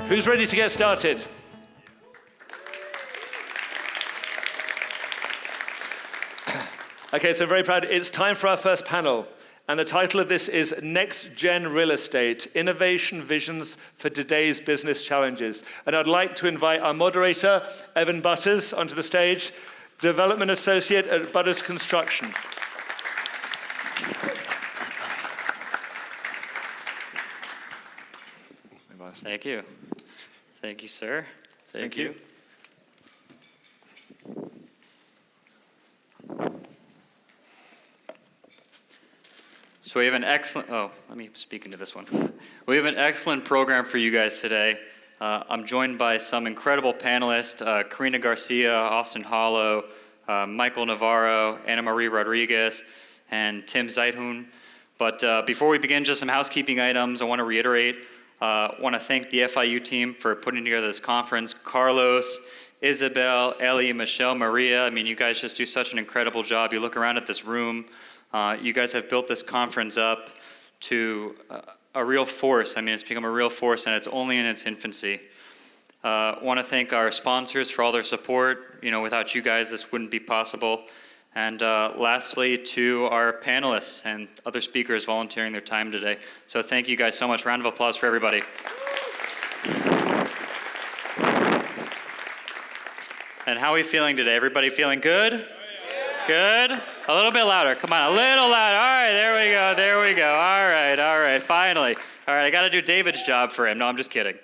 Who's ready to get started? Okay, so very proud. It's time for our first panel. And the title of this is Next Gen Real Estate, Innovation Visions for Today's Business Challenges. And I'd like to invite our moderator, Evan Butters, onto the stage, Development Associate at Butters Construction. Thank you. Thank you, sir. Thank you. So we have an excellent, let me speak into this one. We have an excellent program for you guys today. I'm joined by some incredible panelists, Karina Garcia, Austin Hollo, Michael Navarro, Ana Marie Rodriguez, and Tim Zeitoun. But before we begin, just some housekeeping items. I want to reiterate, want to thank the FIU team for putting together this conference. Carlos, Isabel, Ellie, Michelle, Maria, I mean, you guys just do such an incredible job. You look around at this room, you guys have built this conference up to a real force. I mean, it's become a real force, and it's only in its infancy. Want to thank our sponsors for all their support. You know, without you guys, this wouldn't be possible. And lastly, to our panelists and other speakers volunteering their time today. So thank you guys so much. Round of applause for everybody. And how are we feeling today? Everybody feeling good? Good? A little bit louder. Come on, a little louder. All right, there we go, there we go. All right, finally. All right, I got to do David's job for him. No, I'm just kidding.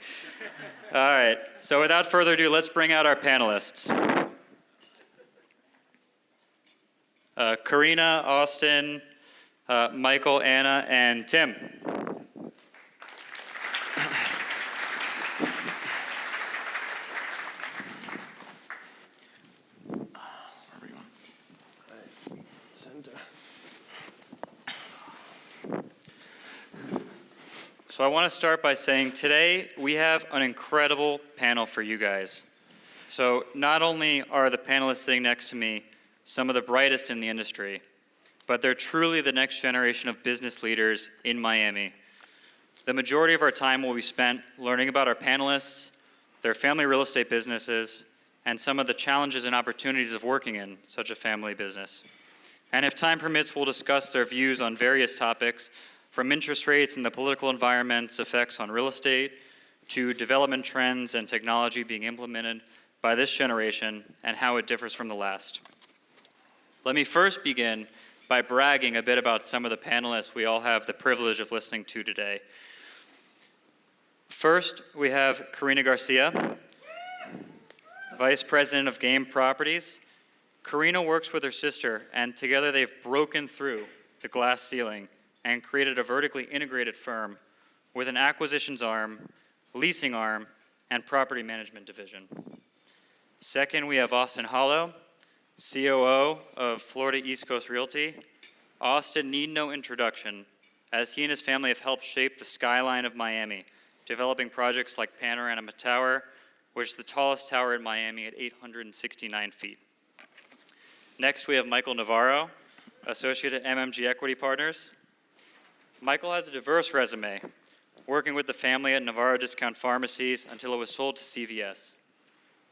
All right, so without further ado, let's bring out our panelists. Karina, Austin, Michael, Anna, and Tim. So I want to start by saying today we have an incredible panel for you guys. So not only are the panelists sitting next to me some of the brightest in the industry, but they're truly the next generation of business leaders in Miami. The majority of our time will be spent learning about our panelists, their family real estate businesses, and some of the challenges and opportunities of working in such a family business. And if time permits, we'll discuss their views on various topics, from interest rates and the political environment's effects on real estate, to development trends and technology being implemented by this generation and how it differs from the last. Let me first begin by bragging a bit about some of the panelists we all have the privilege of listening to today. First, we have Karina Garcia, Vice President of Game Properties. Karina works with her sister, and together they've broken through the glass ceiling and created a vertically integrated firm with an acquisitions arm, leasing arm, and property management division. Second, we have Austin Hollo, COO of Florida East Coast Realty. Austin need no introduction, as he and his family have helped shape the skyline of Miami, developing projects like Panorama Tower, which is the tallest tower in Miami at 869 feet. Next, we have Michael Navarro, Associate at MMG Equity Partners. Michael has a diverse resume, working with the family at Navarro Discount Pharmacies until it was sold to CVS.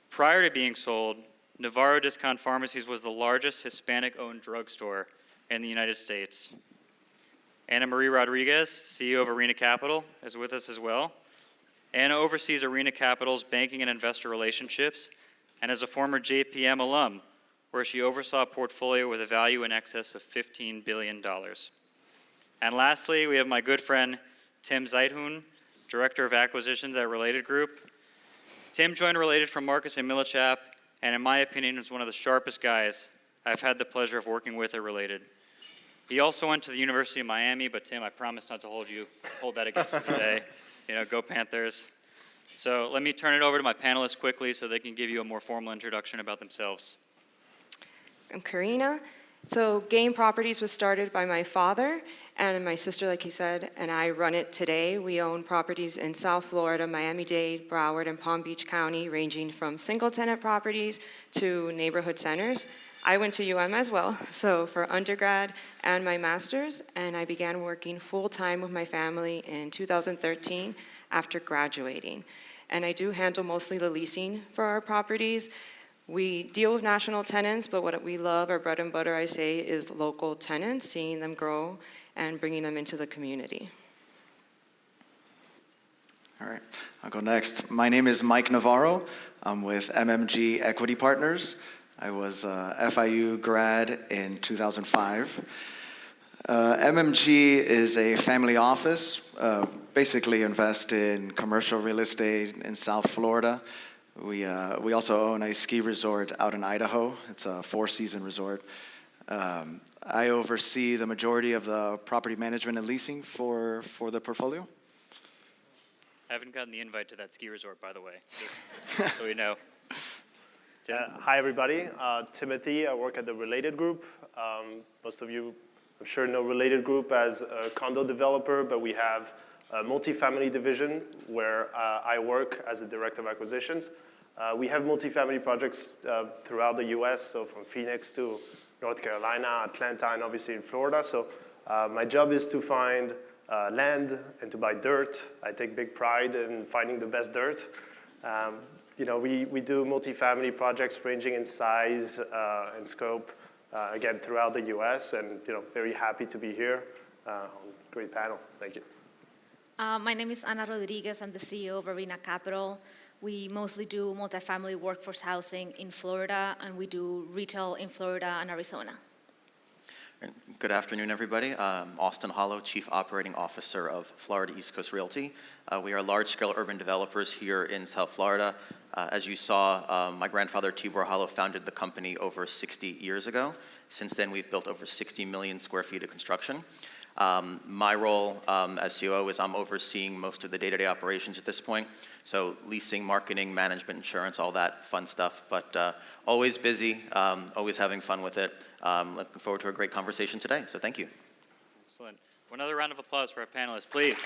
Prior to being sold, Navarro Discount Pharmacies was the largest Hispanic-owned drugstore in the United States. Ana Marie Rodriguez, CEO of Arena Capital, is with us as well. Anna oversees Arena Capital's banking and investor relationships and is a former JPM alum, where she oversaw a portfolio with a value in excess of $15 billion. And lastly, we have my good friend, Tim Zeitoun, Director of Acquisitions at Related Group. Tim joined Related from Marcus and Millichap, and in my opinion, is one of the sharpest guys I've had the pleasure of working with at Related. He also went to the University of Miami, but Tim, I promise not to hold that against you today. You know, go Panthers. So let me turn it over to my panelists quickly so they can give you a more formal introduction about themselves. I'm Karina. So Game Properties was started by my father and my sister, like he said, and I run it today. We own properties in South Florida, Miami-Dade, Broward, and Palm Beach County, ranging from single-tenant properties to neighborhood centers. I went to UM as well, so for undergrad and my master's, and I began working full-time with my family in 2013 after graduating. and I do handle mostly the leasing for our properties. We deal with national tenants, but what we love, our bread and butter, I say, is local tenants, seeing them grow and bringing them into the community. All right, I'll go next. My name is Mike Navarro. I'm with MMG Equity Partners. I was a FIU grad in 2005. MMG is a family office, basically invest in commercial real estate in South Florida. We also own a ski resort out in Idaho. It's a 4-season resort. I oversee the majority of the property management and leasing for the portfolio. I haven't gotten the invite to that ski resort, by the way, just so we know. Hi, everybody. Timothy. I work at the Related Group. Most of you, I'm sure, know Related Group as a condo developer, but we have a multifamily division where I work as a director of acquisitions. We have multifamily projects throughout the U.S., so from Phoenix to North Carolina, Atlanta, and obviously in Florida. So my job is to find land and to buy dirt. I take big pride in finding the best dirt. We do multifamily projects ranging in size and scope, again, throughout the U.S., and very happy to be here on a great panel. Thank you. My name is Ana Rodriguez. I'm the CEO of Arena Capital. We mostly do multifamily workforce housing in Florida, and we do retail in Florida and Arizona. Good afternoon, everybody. Austin Hollo, Chief Operating Officer of Florida East Coast Realty. We are large-scale urban developers here in South Florida. As you saw, my grandfather, Tibor Hollo, founded the company over 60 years ago. Since then, we've built over 60 million square feet of construction. My role as COO is I'm overseeing most of the day-to-day operations at this point. So leasing, marketing, management, insurance, all that fun stuff, but always busy, always having fun with it. Looking forward to a great conversation today, so thank you. Excellent. One other round of applause for our panelists, please.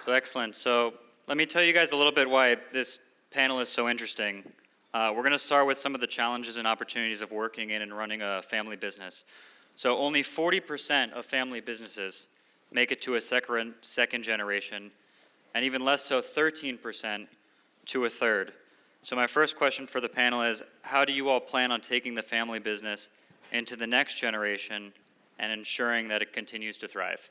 So excellent. So let me tell you guys a little bit why this panel is so interesting. We're going to start with some of the challenges and opportunities of working in and running a family business. So only 40% of family businesses make it to a second generation, and even less so, 13% to a third. So my first question for the panel is, how do you all plan on taking the family business into the next generation and ensuring that it continues to thrive?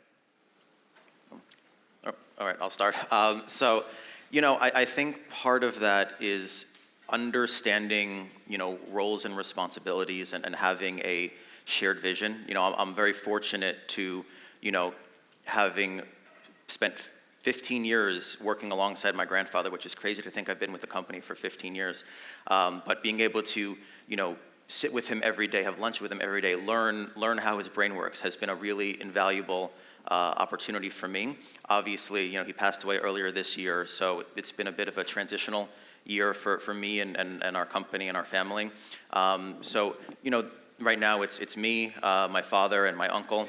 Oh, all right, I'll start. I think part of that is understanding, roles and responsibilities and having a shared vision. I'm very fortunate to, having spent 15 years working alongside my grandfather, which is crazy to think I've been with the company for 15 years, but being able to, sit with him every day, have lunch with him every day, learn how his brain works has been a really invaluable opportunity for me. Obviously, he passed away earlier this year, so it's been a bit of a transitional year for me and our company and our family. Right now it's me, my father, and my uncle.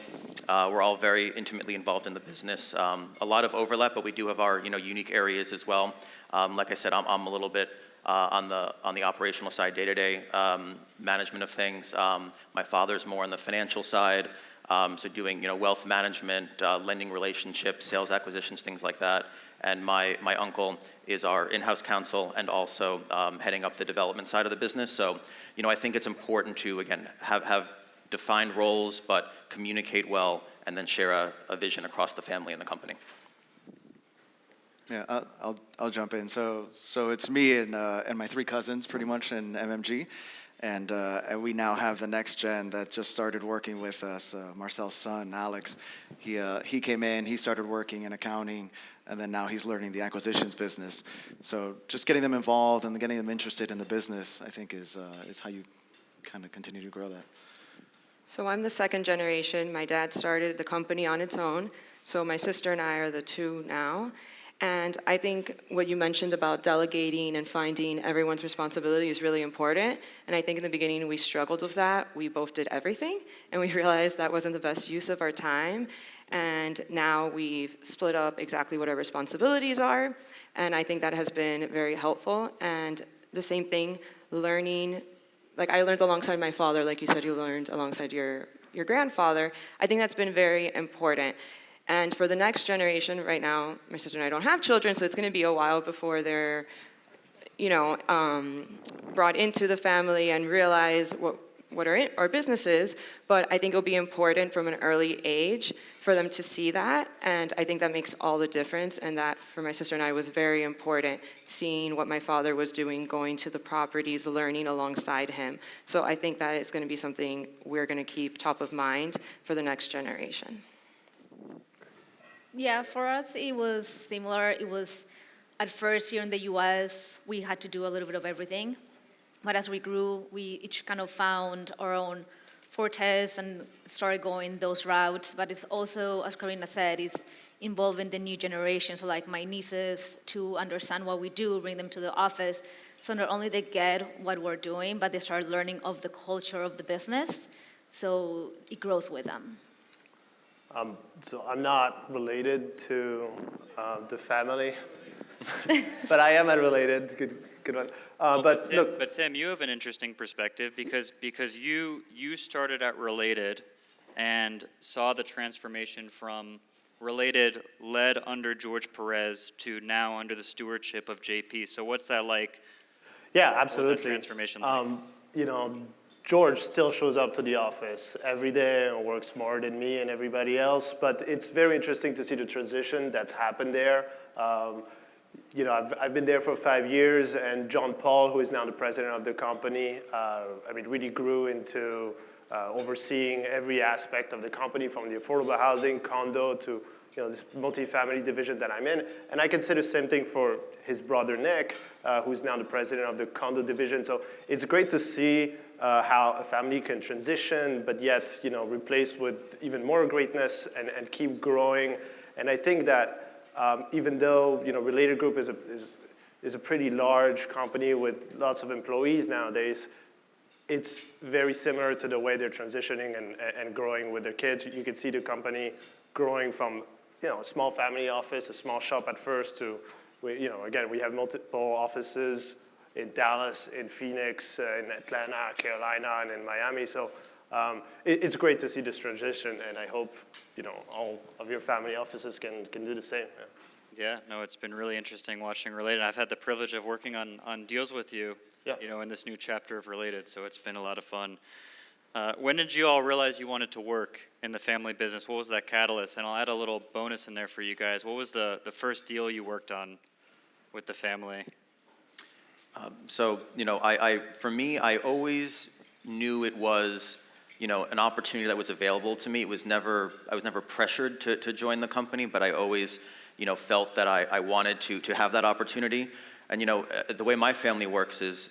We're all very intimately involved in the business. A lot of overlap, but we do have our unique areas as well. Like I said, I'm a little bit on the operational side, day-to-day management of things. My father's more on the financial side, so doing wealth management, lending relationships, sales acquisitions, things like that. And my uncle is our in-house counsel and also heading up the development side of the business. So, I think it's important to, again, have defined roles, but communicate well, and then share a vision across the family and the company. Yeah, I'll jump in. So it's me and my 3 cousins, pretty much, in MMG. And we now have the next gen that just started working with us, Marcel's son, Alex. He came in, he started working in accounting, and then now he's learning the acquisitions business. So just getting them involved and getting them interested in the business, I think, is how you kind of continue to grow that. So I'm the second generation. My dad started the company on its own. So my sister and I are the 2 now. And I think what you mentioned about delegating and finding everyone's responsibility is really important. And I think in the beginning we struggled with that. We both did everything, and we realized that wasn't the best use of our time. And now we've split up exactly what our responsibilities are. And I think that has been very helpful. And the same thing, learning, like I learned alongside my father, like you said, you learned alongside your grandfather. I think that's been very important. And for the next generation, right now, my sister and I don't have children, so it's going to be a while before they're, brought into the family and realize what our business is. But I think it'll be important from an early age for them to see that, and I think that makes all the difference. And that for my sister and I was very important, seeing what my father was doing, going to the properties, learning alongside him. So I think that is going to be something we're going to keep top of mind for the next generation. Yeah, for us, it was similar. It was, at first, here in the US, we had to do a little bit of everything. But as we grew, we each kind of found our own fortes and started going those routes. But it's also, as Karina said, it's involving the new generation. So like my nieces, to understand what we do, bring them to the office. So not only they get what we're doing, but they start learning of the culture of the business. So it grows with them. So I'm not related to the family, but I am unrelated. Good one. But Tim, look, but Tim, you have an interesting perspective because you started at Related and saw the transformation from Related led under George Perez to now under the stewardship of JP. So what's that like? yeah, absolutely. What was that transformation like? George still shows up to the office every day and works more than me and everybody else, but it's very interesting to see the transition that's happened there. I've been there for 5 years, and John Paul, who is now the president of the company, really grew into overseeing every aspect of the company, from the affordable housing, condo, to this multifamily division that I'm in. And I can say the same thing for his brother Nick, who's now the president of the condo division. So it's great to see how a family can transition, but yet replace with even more greatness and keep growing. And I think that even though Related Group is a pretty large company with lots of employees nowadays, it's very similar to the way they're transitioning and growing with their kids. You can see the company growing from a small family office, a small shop at first, to again, we have multiple offices in Dallas, in Phoenix, in Atlanta, Carolina, and in Miami. So it's great to see this transition, and I hope all of your family offices can do the same. Yeah, no, it's been really interesting watching Related. I've had the privilege of working on deals with you, in this new chapter of Related, so it's been a lot of fun. When did you all realize you wanted to work in the family business? What was that catalyst? And I'll add a little bonus in there for you guys. What was the first deal you worked on with the family? For me, I always knew it was, an opportunity that was available to me. I was never pressured to join the company, but I always, felt that I wanted to have that opportunity. And, the way my family works is,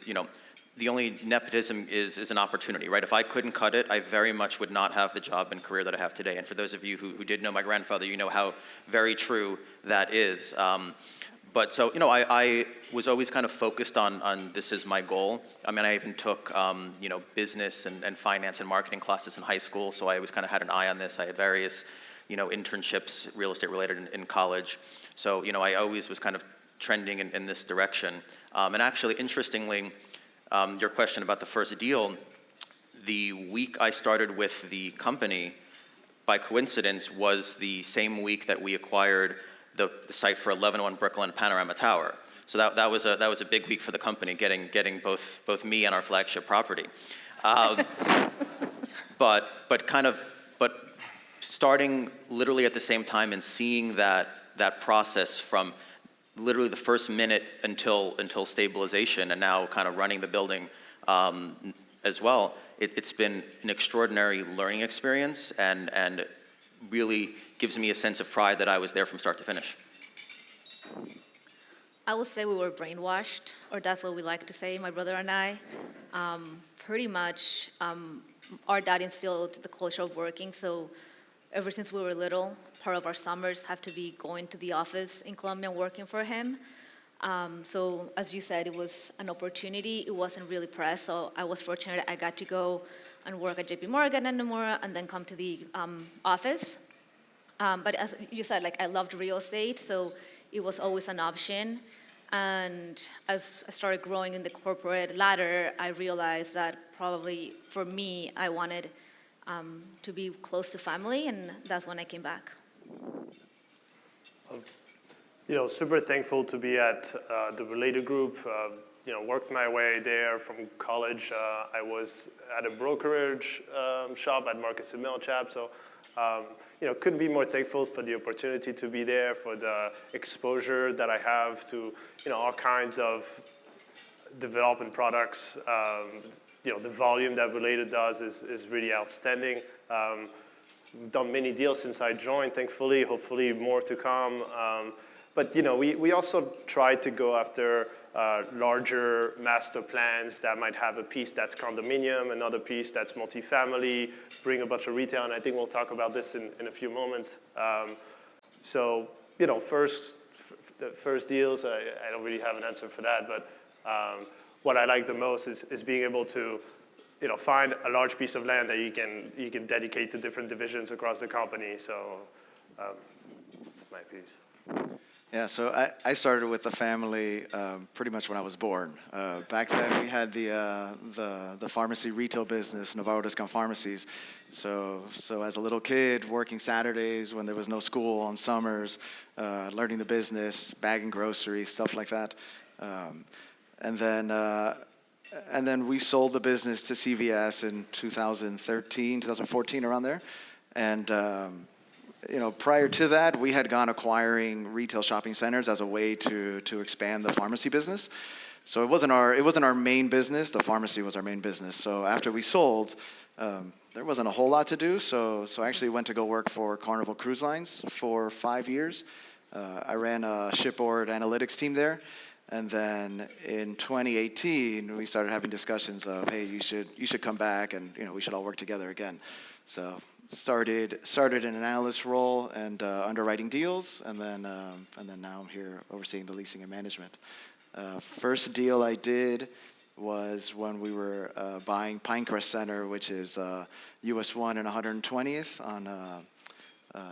the only nepotism is an opportunity, right? If I couldn't cut it, I very much would not have the job and career that I have today. And for those of you who did know my grandfather, you know how very true that is. I was always kind of focused on this is my goal. I even took, business and finance and marketing classes in high school, so I always kind of had an eye on this. I had various, internships, real estate related in college. So, I always was kind of trending in this direction. And actually, interestingly, your question about the first deal, the week I started with the company, by coincidence, was the same week that we acquired the site for 1101 Brooklyn Panorama Tower. So that was a big week for the company, getting both me and our flagship property. But starting literally at the same time and seeing that process from literally the first minute until stabilization, and now kind of running the building as well, it's been an extraordinary learning experience, and really gives me a sense of pride that I was there from start to finish. I would say we were brainwashed, or that's what we like to say, my brother and I. Pretty much, our dad instilled the culture of working, so ever since we were little, part of our summers have to be going to the office in Colombia and working for him. So as you said, it was an opportunity. It wasn't really pressed, so I was fortunate I got to go and work at JP Morgan and Nomura, and then come to the office. But as you said, I loved real estate, so it was always an option. And as I started growing in the corporate ladder, I realized that probably for me, I wanted to be close to family, and that's when I came back. Super thankful to be at the Related Group. Worked my way there from college. I was at a brokerage shop at Marcus & Millichap, so couldn't be more thankful for the opportunity to be there, for the exposure that I have to all kinds of development products. The volume that Related does is really outstanding. We've done many deals since I joined, thankfully, hopefully more to come. But we also try to go after larger master plans that might have a piece that's condominium, another piece that's multifamily, bring a bunch of retail, and I think we'll talk about this in a few moments. The first deals, I don't really have an answer for that, but what I like the most is being able to find a large piece of land that you can dedicate to different divisions across the company. So that's my piece. Yeah, so I started with the family pretty much when I was born. Back then we had the pharmacy retail business, Navarro Discount Pharmacies. So as a little kid, working Saturdays when there was no school on summers, learning the business, bagging groceries, stuff like that. And then we sold the business to CVS in 2013, 2014, around there. And prior to that, we had gone acquiring retail shopping centers as a way to expand the pharmacy business. So it wasn't our main business. The pharmacy was our main business. So after we sold, there wasn't a whole lot to do. So I actually went to go work for Carnival Cruise Lines for 5 years. I ran a shipboard analytics team there. And then in 2018, we started having discussions of, hey, you should come back, and we should all work together again. So started in an analyst role and underwriting deals, and then now I'm here overseeing the leasing and management. First deal I did was when we were buying Pinecrest Center, which is US 1 and 120th on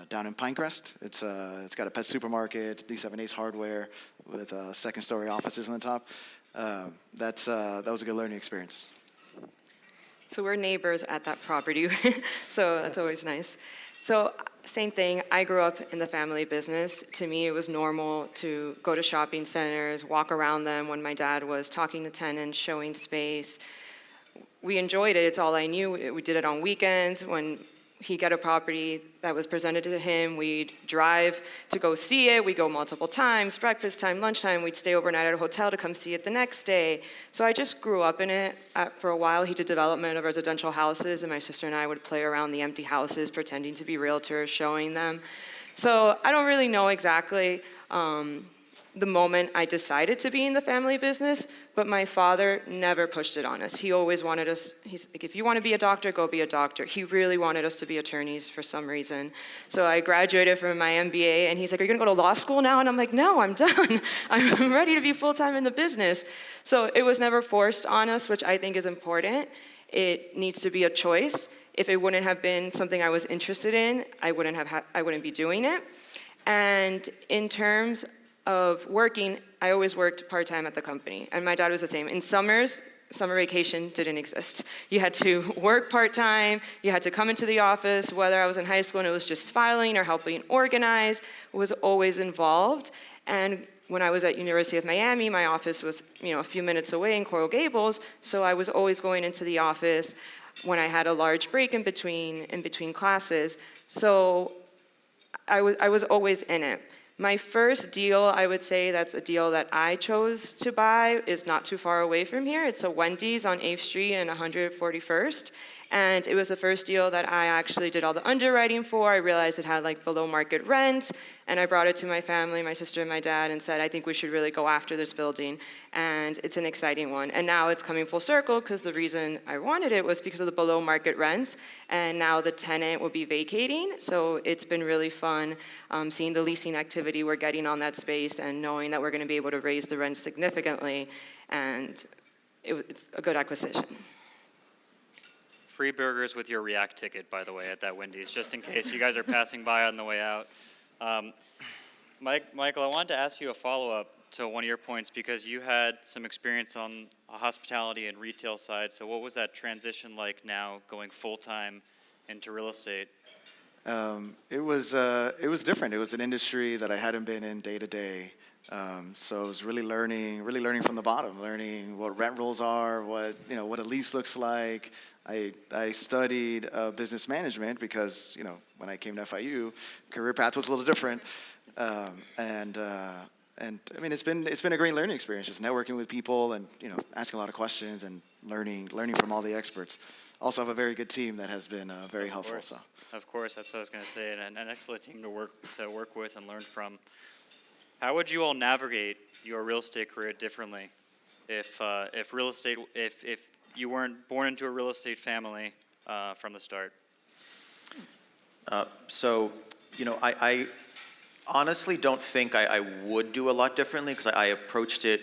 down in Pinecrest. It's got a pet supermarket, D7 Ace Hardware with second-story offices on the top. That was a good learning experience. So we're neighbors at that property, so that's always nice. So same thing, I grew up in the family business. To me, it was normal to go to shopping centers, walk around them when my dad was talking to tenants, showing space. We enjoyed it, it's all I knew. We did it on weekends. When he'd get a property that was presented to him, we'd drive to go see it. We'd go multiple times, breakfast time, lunchtime. We'd stay overnight at a hotel to come see it the next day. So I just grew up in it. For a while, he did development of residential houses, and my sister and I would play around the empty houses, pretending to be realtors, showing them. So I don't really know exactly the moment I decided to be in the family business, but my father never pushed it on us. He always wanted us, he's like, if you want to be a doctor, go be a doctor. He really wanted us to be attorneys for some reason. So I graduated from my MBA, and he's like, are you going to go to law school now? And I'm like, no, I'm done. I'm ready to be full-time in the business. So it was never forced on us, which I think is important. It needs to be a choice. If it wouldn't have been something I was interested in, I wouldn't be doing it. And in terms of working, I always worked part-time at the company, and my dad was the same. In summers, summer vacation didn't exist. You had to work part-time, you had to come into the office, whether I was in high school and it was just filing or helping organize, was always involved. And when I was at University of Miami, my office was a few minutes away in Coral Gables, so I was always going into the office when I had a large break in between classes. So I was always in it. My first deal, I would say that's a deal that I chose to buy, is not too far away from here. It's a Wendy's on 8th Street and 141st. And it was the first deal that I actually did all the underwriting for. I realized it had below market rent, and I brought it to my family, my sister and my dad, and said, I think we should really go after this building. And it's an exciting one. And now it's coming full circle, because the reason I wanted it was because of the below market rents. And now the tenant will be vacating. So it's been really fun seeing the leasing activity we're getting on that space and knowing that we're going to be able to raise the rent significantly. And it's a good acquisition. Free burgers with your React ticket, by the way, at that Wendy's, just in case you guys are passing by on the way out. Michael, I wanted to ask you a follow-up to one of your points, because you had some experience on a hospitality and retail side. So what was that transition like now, going full-time into real estate? It was different. It was an industry that I hadn't been in day to day. So I was really learning from the bottom, learning what rent rolls are, what a lease looks like. I studied business management because when I came to FIU, career path was a little different, and I mean it's been a great learning experience, just networking with people and asking a lot of questions and learning from all the experts. Also have a very good team that has been very helpful. So. Of course, that's what I was going to say, and an excellent team to work with and learn from. How would you all navigate your real estate career differently if you weren't born into a real estate family from the start? I honestly don't think I would do a lot differently because I approached it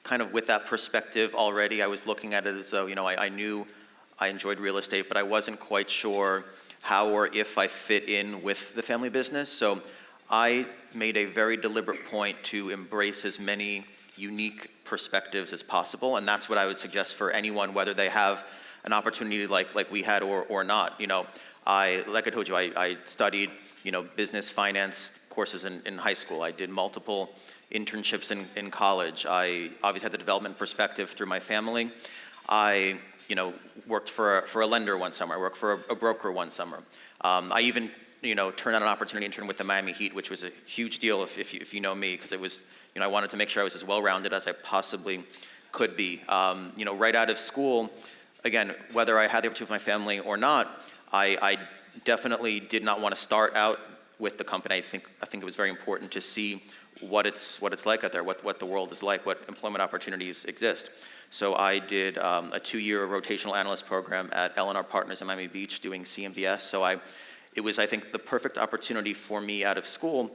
kind of with that perspective already. I was looking at it as though, I knew I enjoyed real estate, but I wasn't quite sure how or if I fit in with the family business. So I made a very deliberate point to embrace as many unique perspectives as possible, and that's what I would suggest for anyone, whether they have an opportunity like we had or not. Like I told you, I studied business finance courses in high school. I did multiple internships in college. I obviously had the development perspective through my family. I worked for a lender one summer. I worked for a broker one summer. I even turned on an opportunity to intern with the Miami Heat, which was a huge deal if you know me, because it was I wanted to make sure I was as well-rounded as I possibly could be. Right out of school, again, whether I had the opportunity with my family or not, I definitely did not want to start out with the company. I think it was very important to see what it's like out there, what the world is like, what employment opportunities exist. So I did a 2-year rotational analyst program at L&R Partners in Miami Beach doing CMBS. So it was, I think, the perfect opportunity for me out of school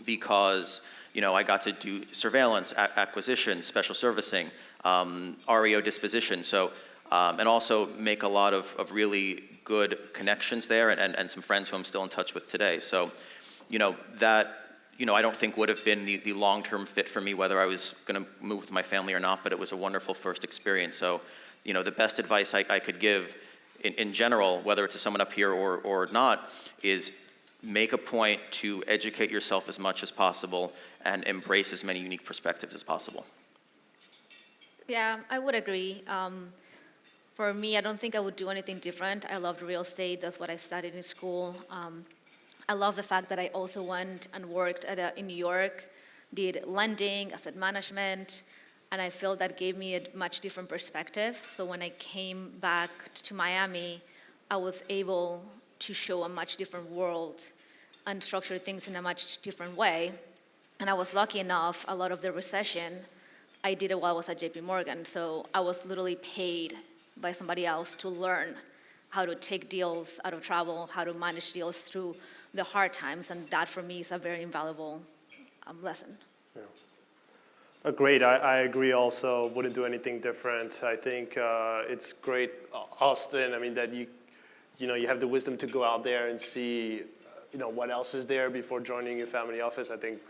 because, I got to do surveillance, acquisition, special servicing, REO disposition. So, and also make a lot of really good connections there and some friends who I'm still in touch with today. So, that I don't think would have been the long-term fit for me, whether I was going to move with my family or not, but it was a wonderful first experience. So, the best advice I could give in general, whether it's to someone up here or not, is make a point to educate yourself as much as possible and embrace as many unique perspectives as possible. Yeah, I would agree. For me, I don't think I would do anything different. I loved real estate. That's what I studied in school. I love the fact that I also went and worked in New York, did lending, asset management, and I feel that gave me a much different perspective. So when I came back to Miami, I was able to show a much different world and structure things in a much different way. And I was lucky enough, a lot of the recession, I did it while I was at JP Morgan. So I was literally paid by somebody else to learn how to take deals out of trouble, how to manage deals through the hard times, and that for me is a very invaluable lesson. Yeah. Great, I agree also, wouldn't do anything different. I think it's great, Austin, that you have the wisdom to go out there and see what else is there before joining your family office. I think,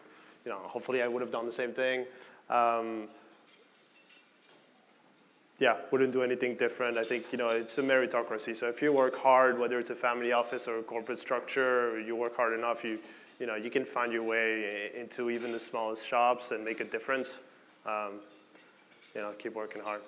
hopefully I would have done the same thing. Yeah, wouldn't do anything different. I think, it's a meritocracy. So if you work hard, whether it's a family office or a corporate structure, you work hard enough, you can find your way into even the smallest shops and make a difference. Keep working hard.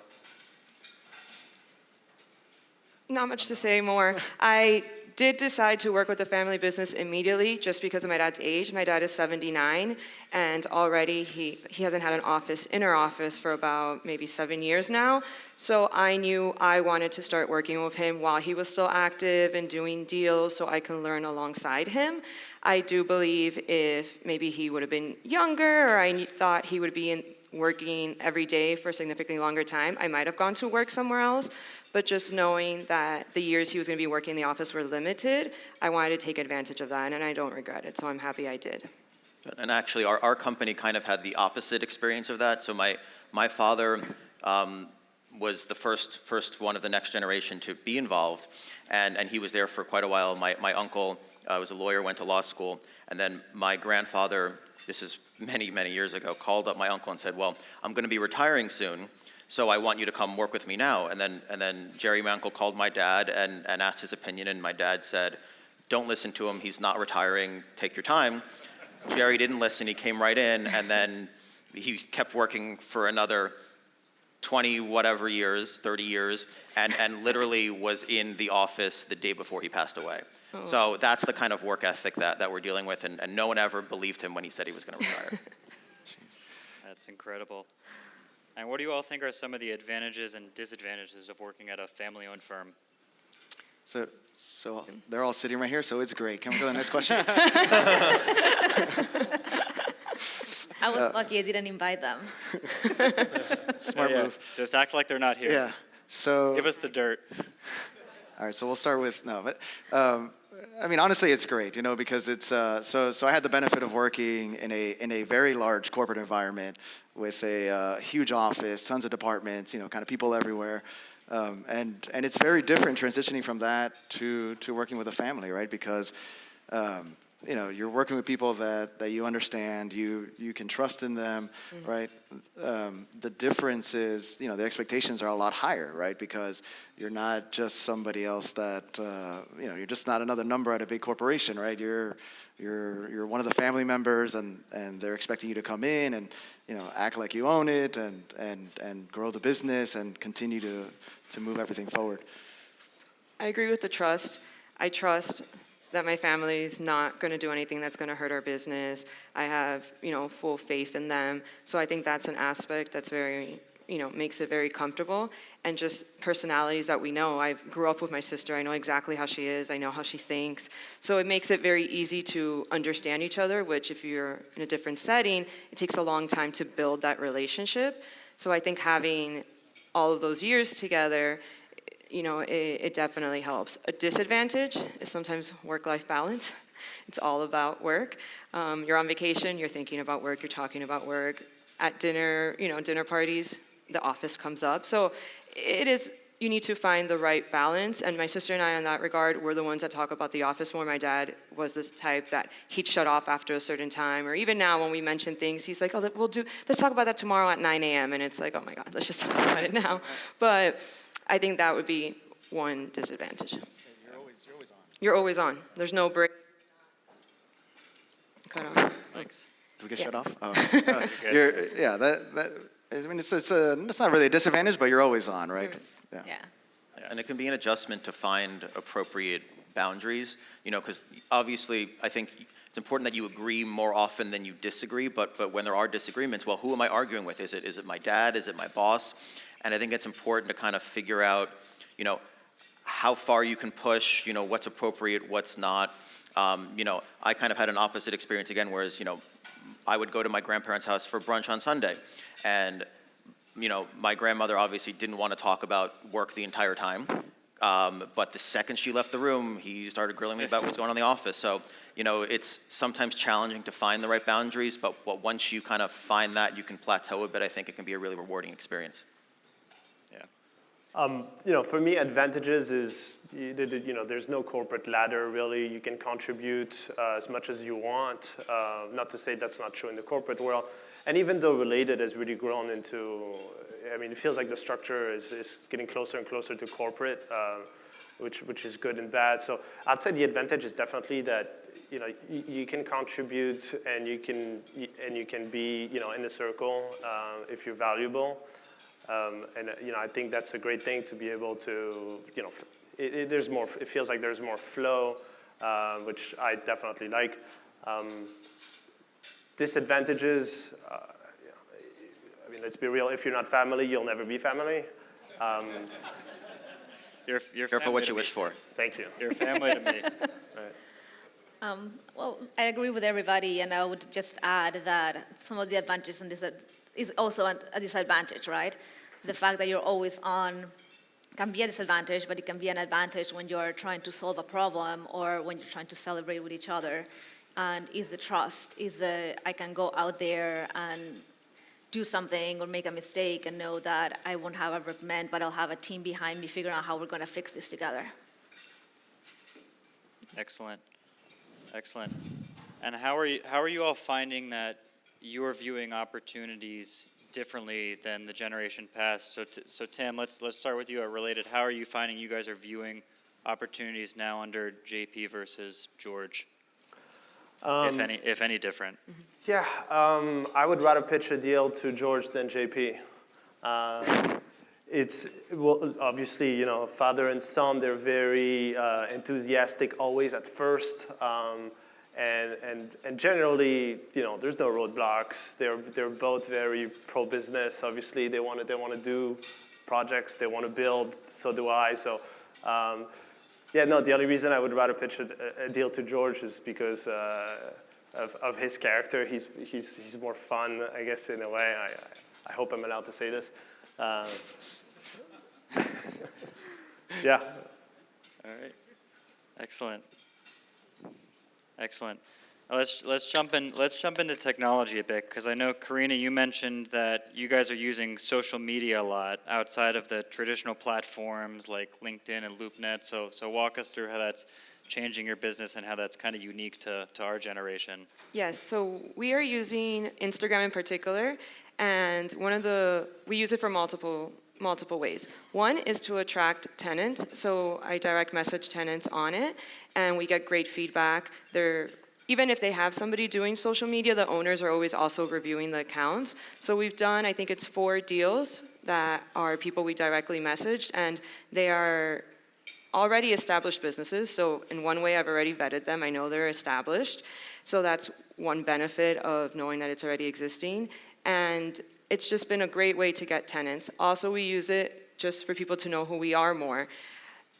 Not much to say more. I did decide to work with the family business immediately just because of my dad's age. My dad is 79, and already he hasn't had an inner office for about maybe 7 years now. So I knew I wanted to start working with him while he was still active and doing deals so I can learn alongside him. I do believe if maybe he would have been younger, or I thought he would be working every day for a significantly longer time, I might have gone to work somewhere else. But just knowing that the years he was going to be working in the office were limited, I wanted to take advantage of that, and I don't regret it, so I'm happy I did. And actually, our company kind of had the opposite experience of that. So my father was the first one of the next generation to be involved, and he was there for quite a while. My uncle was a lawyer, went to law school, and then my grandfather, this is many, many years ago, called up my uncle and said, well, I'm going to be retiring soon, so I want you to come work with me now. And then Jerry, my uncle, called my dad and asked his opinion, and my dad said, don't listen to him, he's not retiring, take your time. Jerry didn't listen, he came right in, and then he kept working for another 20 whatever years, 30 years, and literally was in the office the day before he passed away. Oh. So that's the kind of work ethic that we're dealing with, and no one ever believed him when he said he was going to retire. That's incredible. And what do you all think are some of the advantages and disadvantages of working at a family-owned firm? So they're all sitting right here, so it's great. Can we go to the next question? I was lucky I didn't invite them. Smart Yeah, move. just act like they're not here. Yeah. So. Give us the dirt. All right, so we'll start with I mean, honestly, it's great, because it's so I had the benefit of working in a very large corporate environment with a huge office, tons of departments, kind of people everywhere, and it's very different transitioning from that to working with a family, right? Because you're working with people that you understand, you can trust in them, right? The difference is, the expectations are a lot higher, right? Because you're not just somebody else that, you're just not another number at a big corporation, right? You're one of the family members, and they're expecting you to come in and, act like you own it and grow the business and continue to move everything forward. I agree with the trust. I trust that my family is not going to do anything that's going to hurt our business. I have, full faith in them. So I think that's an aspect that's very, makes it very comfortable. And just personalities that we know. I grew up with my sister. I know exactly how she is. I know how she thinks. So it makes it very easy to understand each other, which if you're in a different setting, it takes a long time to build that relationship. So I think having all of those years together, it definitely helps. A disadvantage is sometimes work-life balance. It's all about work. You're on vacation, you're thinking about work, you're talking about work. At dinner, dinner parties, the office comes up. So you need to find the right balance. And my sister and I, in that regard, we're the ones that talk about the office more. My dad was this type that he'd shut off after a certain time. Or even now when we mention things, he's like, let's talk about that tomorrow at 9 a.m. And it's like, oh my God, let's just talk about it now. But I think that would be one disadvantage. You're always on. There's no break. Cut off. Thanks. Did we get shut off? Oh. It's not really a disadvantage, but you're always on, right? Yeah. And it can be an adjustment to find appropriate boundaries, because obviously I think it's important that you agree more often than you disagree, but when there are disagreements, well, who am I arguing with? Is it my dad? Is it my boss? And I think it's important to kind of figure out, how far you can push, what's appropriate, what's not. I kind of had an opposite experience again, whereas, I would go to my grandparents' house for brunch on Sunday, and my grandmother obviously didn't want to talk about work the entire time. But the second she left the room, he started grilling me about what's going on in the office. So, it's sometimes challenging to find the right boundaries, but once you kind of find that, you can plateau a bit. I think it can be a really rewarding experience. Yeah. For me, advantages is, there's no corporate ladder, really. You can contribute as much as you want. Not to say that's not true in the corporate world. And even though Related has really grown into, it feels like the structure is getting closer and closer to corporate, which is good and bad. So I'd say the advantage is definitely that, you can contribute and you can be, in the circle if you're valuable. I think that's a great thing to be able to, there's more. It feels like there's more flow, which I definitely like. Disadvantages, let's be real. If you're not family, you'll never be family. You're Careful what you wish for. Thank you. You're family to me. Right. Well, I agree with everybody, and I would just add that some of the advantages and is also a disadvantage, right? The fact that you're always on can be a disadvantage, but it can be an advantage when you're trying to solve a problem or when you're trying to celebrate with each other. And is the trust, I can go out there and do something or make a mistake and know that I won't have a reprimand, but I'll have a team behind me figuring out how we're going to fix this together. Excellent. Excellent. And how are you all finding that you're viewing opportunities differently than the generation past? So Tim, let's start with you at Related. How are you finding you guys are viewing opportunities now under JP versus George, if any different? Yeah, I would rather pitch a deal to George than JP. It's, well, obviously, you know, father and son, they're very enthusiastic always at first. And generally, you know, there's no roadblocks. They're both very pro-business. Obviously, they want to do projects, they want to build, so do I. So, yeah, no, the only reason I would rather pitch a deal to George is because of his character. He's more fun, I guess, in a way. I hope I'm allowed to say this. Yeah. All right. Excellent. Excellent. Now let's jump into technology a bit, because I know, Karina, you mentioned that you guys are using social media a lot outside of the traditional platforms like LinkedIn and LoopNet. So walk us through how that's changing your business and how that's kind of unique to our generation. Yes, so we are using Instagram in particular, and we use it for multiple ways. One is to attract tenants, so I direct message tenants on it, and we get great feedback. Even if they have somebody doing social media, the owners are always also reviewing the accounts. So we've done, I think it's 4 deals that are people we directly messaged, and they are already established businesses. So in one way, I've already vetted them. I know they're established. So that's one benefit of knowing that it's already existing. And it's just been a great way to get tenants. Also, we use it just for people to know who we are more.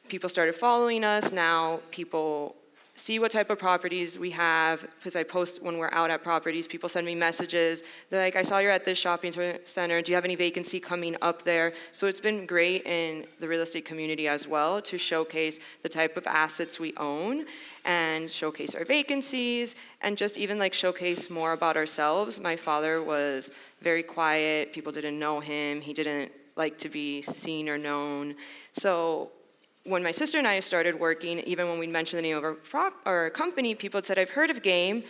People started following us. Now people see what type of properties we have, because I post when we're out at properties. People send me messages. They're like, I saw you're at this shopping center. Do you have any vacancy coming up there? So it's been great in the real estate community as well to showcase the type of assets we own and showcase our vacancies and just even like showcase more about ourselves. My father was very quiet. People didn't know him. He didn't like to be seen or known. So when my sister and I started working, even when we mentioned the name of our company, people said, I've heard of Game,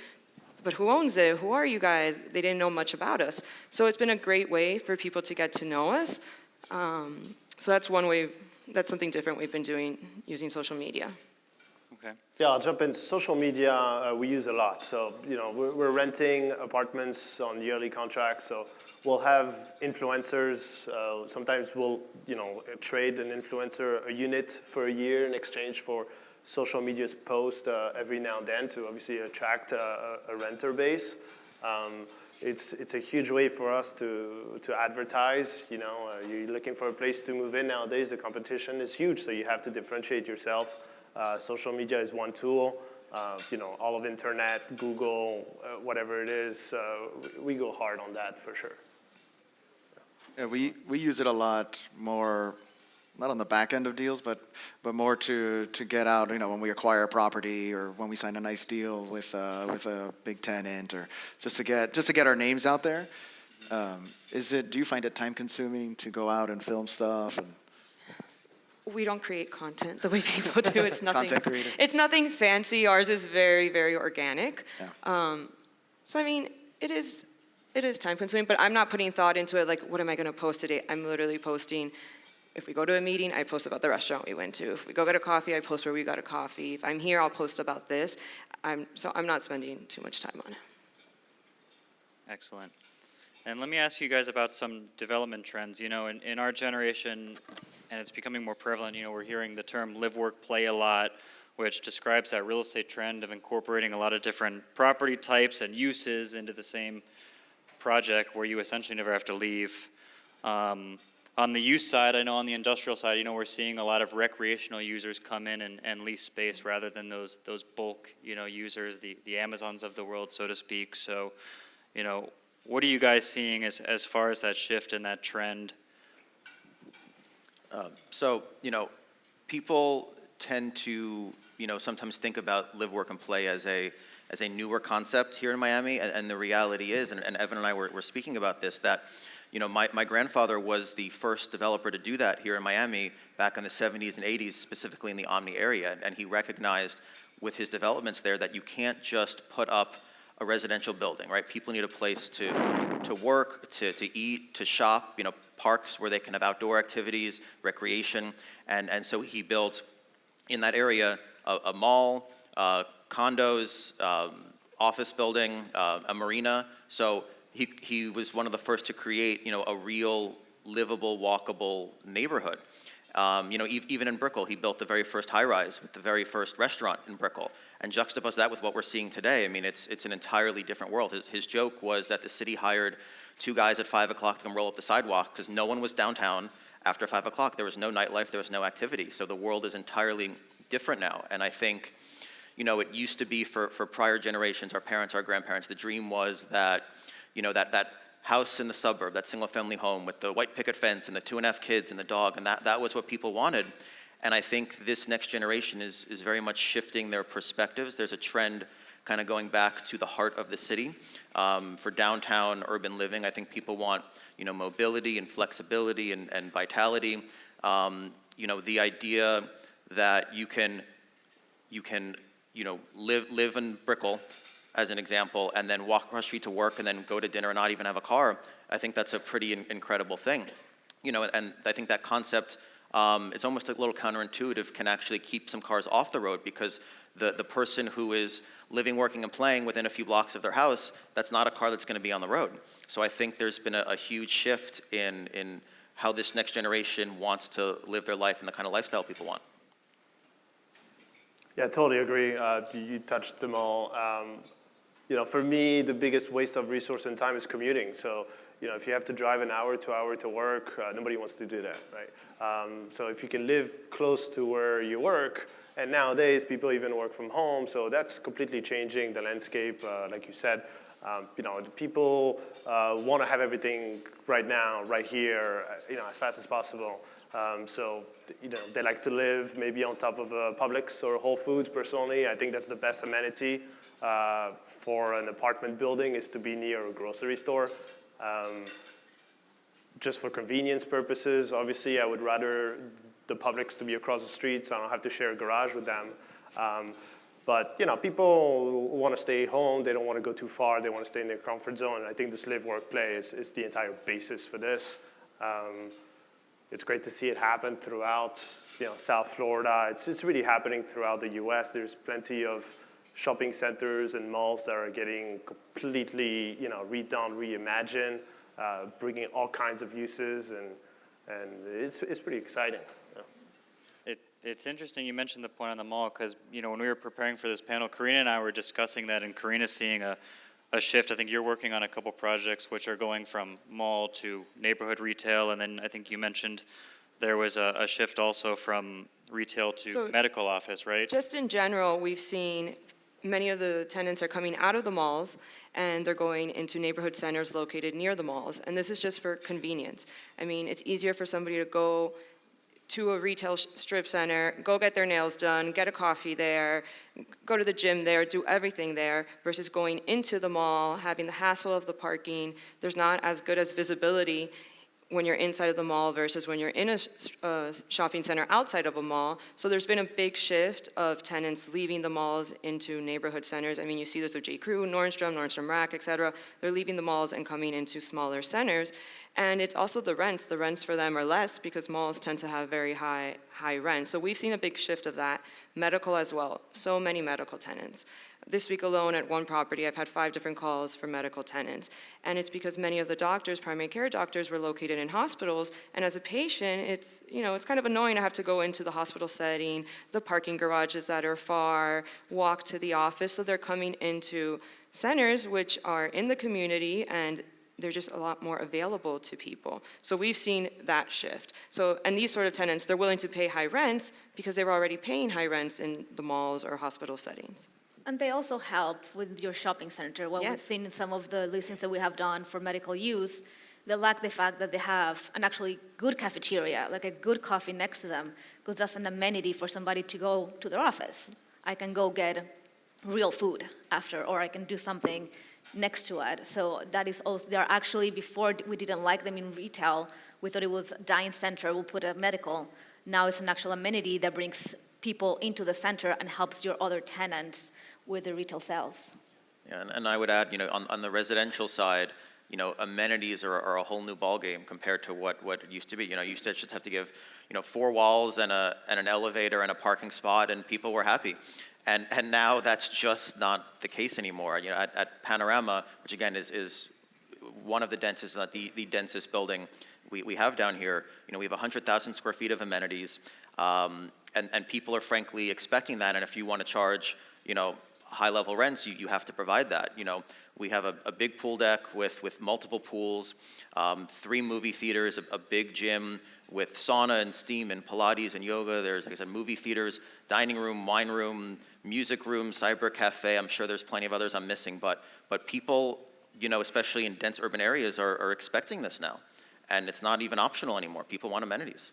but who owns it? Who are you guys? They didn't know much about us. So it's been a great way for people to get to know us. So that's one way, that's something different we've been doing, using social media. Okay. Yeah, I'll jump in. Social media, we use a lot. So, you know, we're renting apartments on yearly contracts. So we'll have influencers. Sometimes we'll, you know, trade an influencer a unit for a year in exchange for social media's post every now and then to obviously attract a renter base. It's a huge way for us to advertise. You know, you're looking for a place to move in nowadays. The competition is huge, so you have to differentiate yourself. Social media is one tool. You know, all of internet, Google, whatever it is, we go hard on that for sure. Yeah, we use it a lot more, not on the back end of deals, but more to get out, you know, when we acquire a property or when we sign a nice deal with a big tenant, or just to get our names out there. Do you find it time consuming to go out and film stuff? We don't create content the way people do. It's nothing. Content creator. It's nothing fancy. Ours is very, very organic. Yeah. So I mean, it is time consuming, but I'm not putting thought into it. Like, what am I going to post today? I'm literally posting. If we go to a meeting, I post about the restaurant we went to. If we go get a coffee, I post where we got a coffee. If I'm here, I'll post about this. So I'm not spending too much time on it. Excellent. And let me ask you guys about some development trends. You know, in our generation, and it's becoming more prevalent, you know, we're hearing the term live, work, play a lot, which describes that real estate trend of incorporating a lot of different property types and uses into the same project where you essentially never have to leave. On the use side, I know on the industrial side, you know, we're seeing a lot of recreational users come in and lease space rather than those bulk, you know, users, the Amazons of the world, so to speak. So, you know, what are you guys seeing as far as that shift and that trend? So, you know, people tend to, you know, sometimes think about live, work, and play as a newer concept here in Miami, and the reality is, and Evan and I were speaking about this, that, you know, my grandfather was the first developer to do that here in Miami back in the 70s and 80s, specifically in the Omni area, and he recognized with his developments there that you can't just put up a residential building, right? People need a place to work, to eat, to shop, you know, parks where they can have outdoor activities, recreation, and so he built in that area a mall, condos, office building, a marina. So he was one of the first to create, a real livable, walkable neighborhood. Even in Brickell, he built the very first high-rise with the very first restaurant in Brickell, and juxtapose that with what we're seeing today. I mean, it's an entirely different world. His joke was that the city hired 2 guys at 5 o'clock to come roll up the sidewalk because no one was downtown after 5 o'clock. There was no nightlife, there was no activity. So the world is entirely different now. And I think, it used to be for prior generations, our parents, our grandparents, the dream was that, that house in the suburb, that single-family home with the white picket fence and the 2.5 kids and the dog, and that was what people wanted. And I think this next generation is very much shifting their perspectives. There's a trend kind of going back to the heart of the city. For downtown urban living, I think people want, mobility and flexibility and vitality. The idea that you can live in Brickell, as an example, and then walk across the street to work and then go to dinner and not even have a car, I think that's a pretty incredible thing. And I think that concept, it's almost a little counterintuitive, can actually keep some cars off the road, because the person who is living, working, and playing within a few blocks of their house, that's not a car that's going to be on the road. So I think there's been a huge shift in how this next generation wants to live their life and the kind of lifestyle people want. Yeah, totally agree. You touched them all. For me, the biggest waste of resource and time is commuting. So, if you have to drive an hour, 2 hours to work, nobody wants to do that, right? So if you can live close to where you work, and nowadays people even work from home, so that's completely changing the landscape, like you said. The people want to have everything right now, right here, as fast as possible. So, they like to live maybe on top of a Publix or Whole Foods. Personally, I think that's the best amenity for an apartment building, is to be near a grocery store. Just for convenience purposes, obviously, I would rather the Publix to be across the street, so I don't have to share a garage with them. But people want to stay home. They don't want to go too far. They want to stay in their comfort zone. And I think this live, work, play is the entire basis for this. It's great to see it happen throughout, South Florida. It's really happening throughout the U.S. There's plenty of shopping centers and malls that are getting completely, redone, reimagined, bringing all kinds of uses, and it's pretty exciting. It's interesting you mentioned the point on the mall, because when we were preparing for this panel, Karina and I were discussing that, and Karina's seeing a shift. I think you're working on a couple projects which are going from mall to neighborhood retail, and then I think you mentioned there was a shift also from retail to medical office, right? Just in general, we've seen many of the tenants are coming out of the malls and they're going into neighborhood centers located near the malls, and this is just for convenience. I mean, it's easier for somebody to go to a retail strip center, go get their nails done, get a coffee there, go to the gym there, do everything there, versus going into the mall, having the hassle of the parking. There's not as good as visibility when you're inside of the mall versus when you're in a shopping center outside of a mall. So there's been a big shift of tenants leaving the malls into neighborhood centers. I mean, you see this with J. Crew, Nordstrom Rack, et cetera. They're leaving the malls and coming into smaller centers. And it's also the rents. The rents for them are less because malls tend to have very high rent. So we've seen a big shift of that. Medical as well. So many medical tenants. This week alone at one property, I've had 5 different calls for medical tenants. And it's because many of the doctors, primary care doctors, were located in hospitals. And as a patient, it's kind of annoying to have to go into the hospital setting, the parking garages that are far, walk to the office. So they're coming into centers which are in the community, and they're just a lot more available to people. So we've seen that shift. And these sort of tenants, they're willing to pay high rents because they were already paying high rents in the malls or hospital settings. And they also help with your shopping center. What we've seen in some of the listings that we have done for medical use, they lack the fact that they have an actually good cafeteria, like a good coffee next to them, because that's an amenity for somebody to go to their office. I can go get real food after, or I can do something next to it. So that is also, they're actually, before we didn't like them in retail, we thought it was a dying center, we'll put a medical. Now it's an actual amenity that brings people into the center and helps your other tenants with the retail sales. Yeah, and I would add, on the residential side, amenities are a whole new ballgame compared to what it used to be. You used to just have to give, 4 walls and an elevator and a parking spot, and people were happy. And now that's just not the case anymore. At Panorama, which again is one of the densest, not the densest building we have down here, we have 100,000 square feet of amenities, and people are frankly expecting that. And if you want to charge, high-level rents, you have to provide that. We have a big pool deck with multiple pools, 3 movie theaters, a big gym with sauna and steam and Pilates and yoga. There's, like I said, movie theaters, dining room, wine room, music room, cyber cafe. I'm sure there's plenty of others I'm missing, but people, especially in dense urban areas, are expecting this now, and it's not even optional anymore. People want amenities.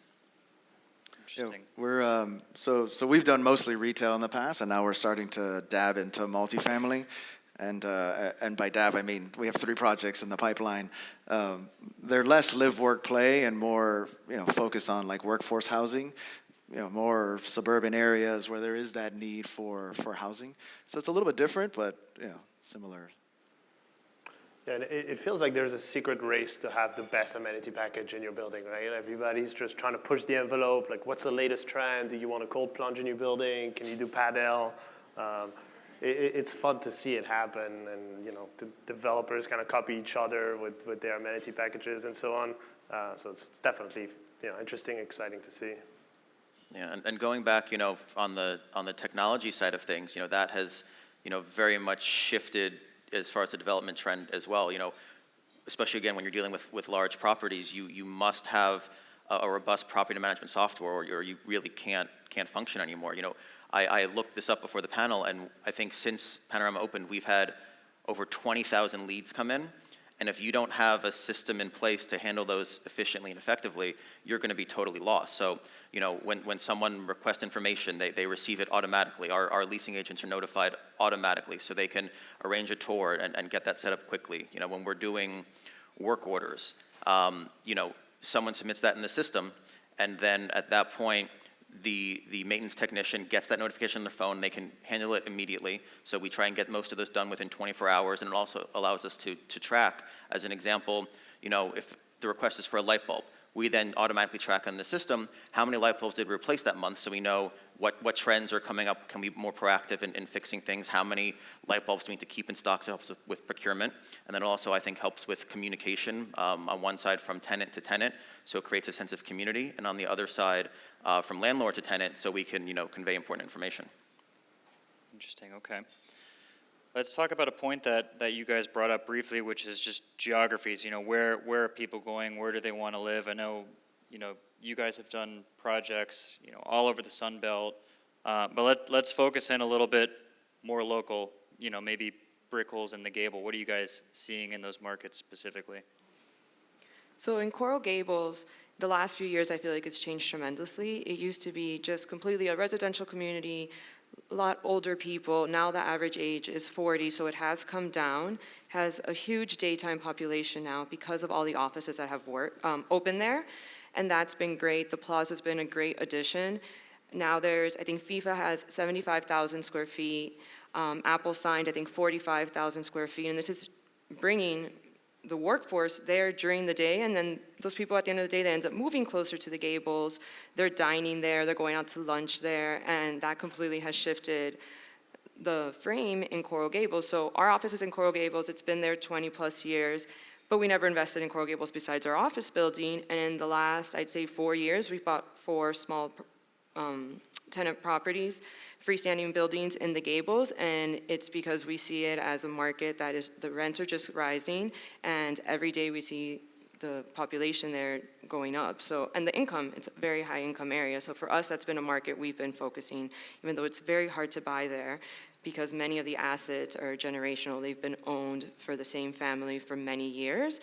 Interesting. We're so we've done mostly retail in the past, and now we're starting to dab into multifamily. And by dab, I mean we have 3 projects in the pipeline. They're less live, work, play, and more focus on like workforce housing. More suburban areas where there is that need for housing. So it's a little bit different, but similar. Yeah, and it feels like there's a secret race to have the best amenity package in your building, right? Everybody's just trying to push the envelope. Like, what's the latest trend? Do you want a cold plunge in your building? Can you do padel? It's fun to see it happen, and the developers kind of copy each other with their amenity packages and so on. So it's definitely interesting, exciting to see. Yeah, and going back, on the technology side of things, that has, very much shifted as far as the development trend as well. Especially again when you're dealing with large properties, you must have a robust property management software, or you really can't function anymore. I looked this up before the panel, and I think since Panorama opened, we've had over 20,000 leads come in. And if you don't have a system in place to handle those efficiently and effectively, you're going to be totally lost. So, when someone requests information, they receive it automatically. Our leasing agents are notified automatically, so they can arrange a tour and get that set up quickly. When we're doing work orders, someone submits that in the system, and then at that point, the maintenance technician gets that notification on their phone. They can handle it immediately. So we try and get most of this done within 24 hours, and it also allows us to track. As an example, if the request is for a light bulb, we then automatically track on the system how many light bulbs did we replace that month, so we know what trends are coming up. Can we be more proactive in fixing things? How many light bulbs do we need to keep in stock? So it helps with procurement. And then also, I think, helps with communication on one side from tenant to tenant, so it creates a sense of community. And on the other side, from landlord to tenant, so we can convey important information. Interesting, okay. Let's talk about a point that you guys brought up briefly, which is just geographies. Where are people going? Where do they want to live? I know, you guys have done projects, all over the Sun Belt. But let's focus in a little bit more local, maybe brick holes in the Gable. What are you guys seeing in those markets specifically? So in Coral Gables, the last few years, I feel like it's changed tremendously. It used to be just completely a residential community, a lot older people. Now the average age is 40, so it has come down. Has a huge daytime population now because of all the offices that have open there, and that's been great. The Plaza's been a great addition. Now I think FIFA has 75,000 square feet. Apple signed, I think, 45,000 square feet, and this is bringing the workforce there during the day, and then those people at the end of the day, they end up moving closer to the Gables. They're dining there, they're going out to lunch there, and that completely has shifted the frame in Coral Gables. So our office is in Coral Gables. It's been there 20 plus years, but we never invested in Coral Gables besides our office building. And in the last, I'd say 4 years, we've bought 4 small tenant properties, freestanding buildings in the Gables, and it's because we see it as a market that is, the rents are just rising, and every day we see the population there going up. So, and the income, it's a very high income area. So for us, that's been a market we've been focusing, even though it's very hard to buy there because many of the assets are generational. They've been owned for the same family for many years.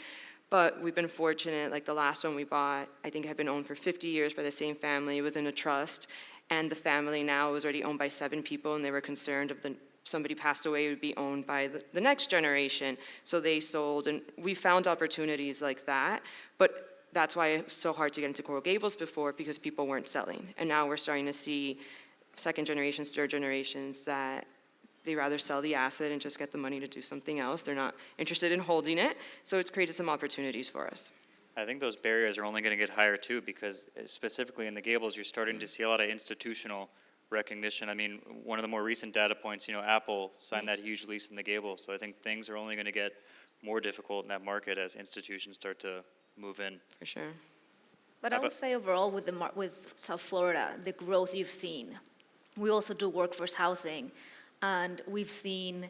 But we've been fortunate, like the last one we bought, I think had been owned for 50 years by the same family. It was in a trust, and the family now was already owned by 7 people, and they were concerned if somebody passed away, it would be owned by the next generation. So they sold, and we found opportunities like that. But that's why it's so hard to get into Coral Gables before, because people weren't selling. And now we're starting to see second generations, third generations that They rather sell the asset and just get the money to do something else. They're not interested in holding it. So it's created some opportunities for us. I think those barriers are only going to get higher too, because specifically in the Gables, you're starting to see a lot of institutional recognition. I mean, one of the more recent data points, Apple signed that huge lease in the Gables. So I think things are only going to get more difficult in that market as institutions start to move in. For sure. But I would say overall with South Florida, the growth you've seen. We also do workforce housing, and we've seen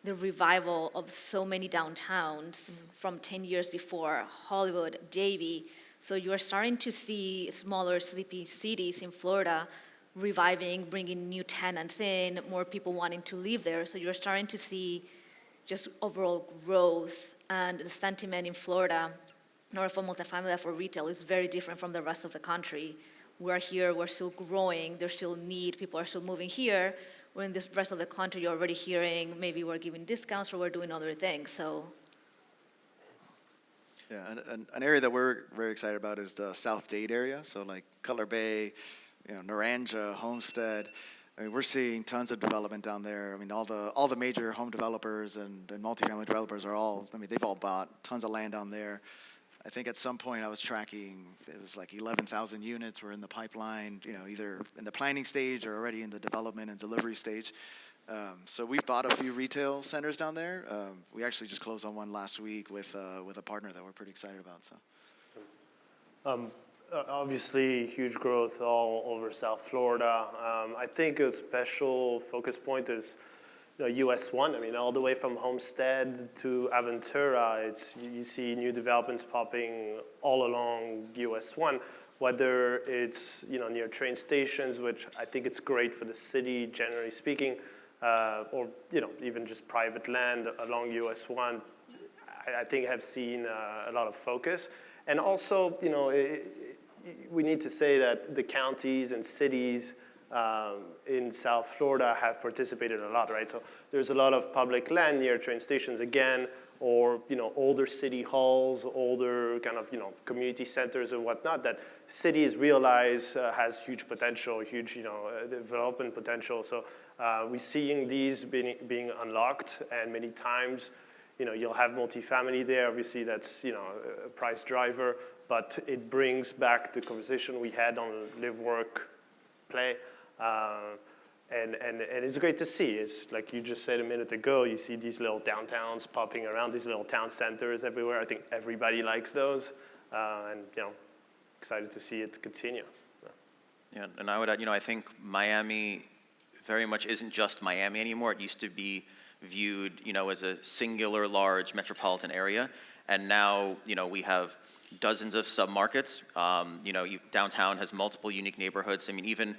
the revival of so many downtowns from 10 years before, Hollywood, Davie. So you're starting to see smaller, sleepy cities in Florida reviving, bringing new tenants in, more people wanting to live there. So you're starting to see just overall growth, and the sentiment in Florida, nor for multifamily, for retail, is very different from the rest of the country. We're here, we're still growing, there's still need, people are still moving here. Where in this rest of the country, you're already hearing maybe we're giving discounts or we're doing other things, so. Yeah, and an area that we're very excited about is the South Dade area. So like Cutler Bay, Naranja, Homestead. I mean, we're seeing tons of development down there. I mean, all the major home developers and multifamily developers they've all bought tons of land down there. I think at some point I was tracking, it was like 11,000 units were in the pipeline, either in the planning stage or already in the development and delivery stage. So we've bought a few retail centers down there. We actually just closed on one last week with a partner that we're pretty excited about. So. Obviously, huge growth all over South Florida. I think a special focus point is US 1. I mean, all the way from Homestead to Aventura, you see new developments popping all along US 1, whether it's near train stations, which I think it's great for the city, generally speaking, or even just private land along US 1. I think have seen a lot of focus. And also, we need to say that the counties and cities in South Florida have participated a lot, right? So there's a lot of public land near train stations again, or older city halls, older kind of community centers and whatnot that cities realize has huge potential, huge development potential. So we're seeing these being unlocked, and many times you'll have multifamily there. Obviously, that's a price driver, but it brings back the conversation we had on live, work, play, and it's great to see. It's like you just said a minute ago. You see these little downtowns popping around, these little town centers everywhere. I think everybody likes those, and excited to see it continue. Yeah, and I would add, I think Miami very much isn't just Miami anymore. It used to be viewed, as a singular large metropolitan area, and now, we have dozens of submarkets. Downtown has multiple unique neighborhoods. I mean, even,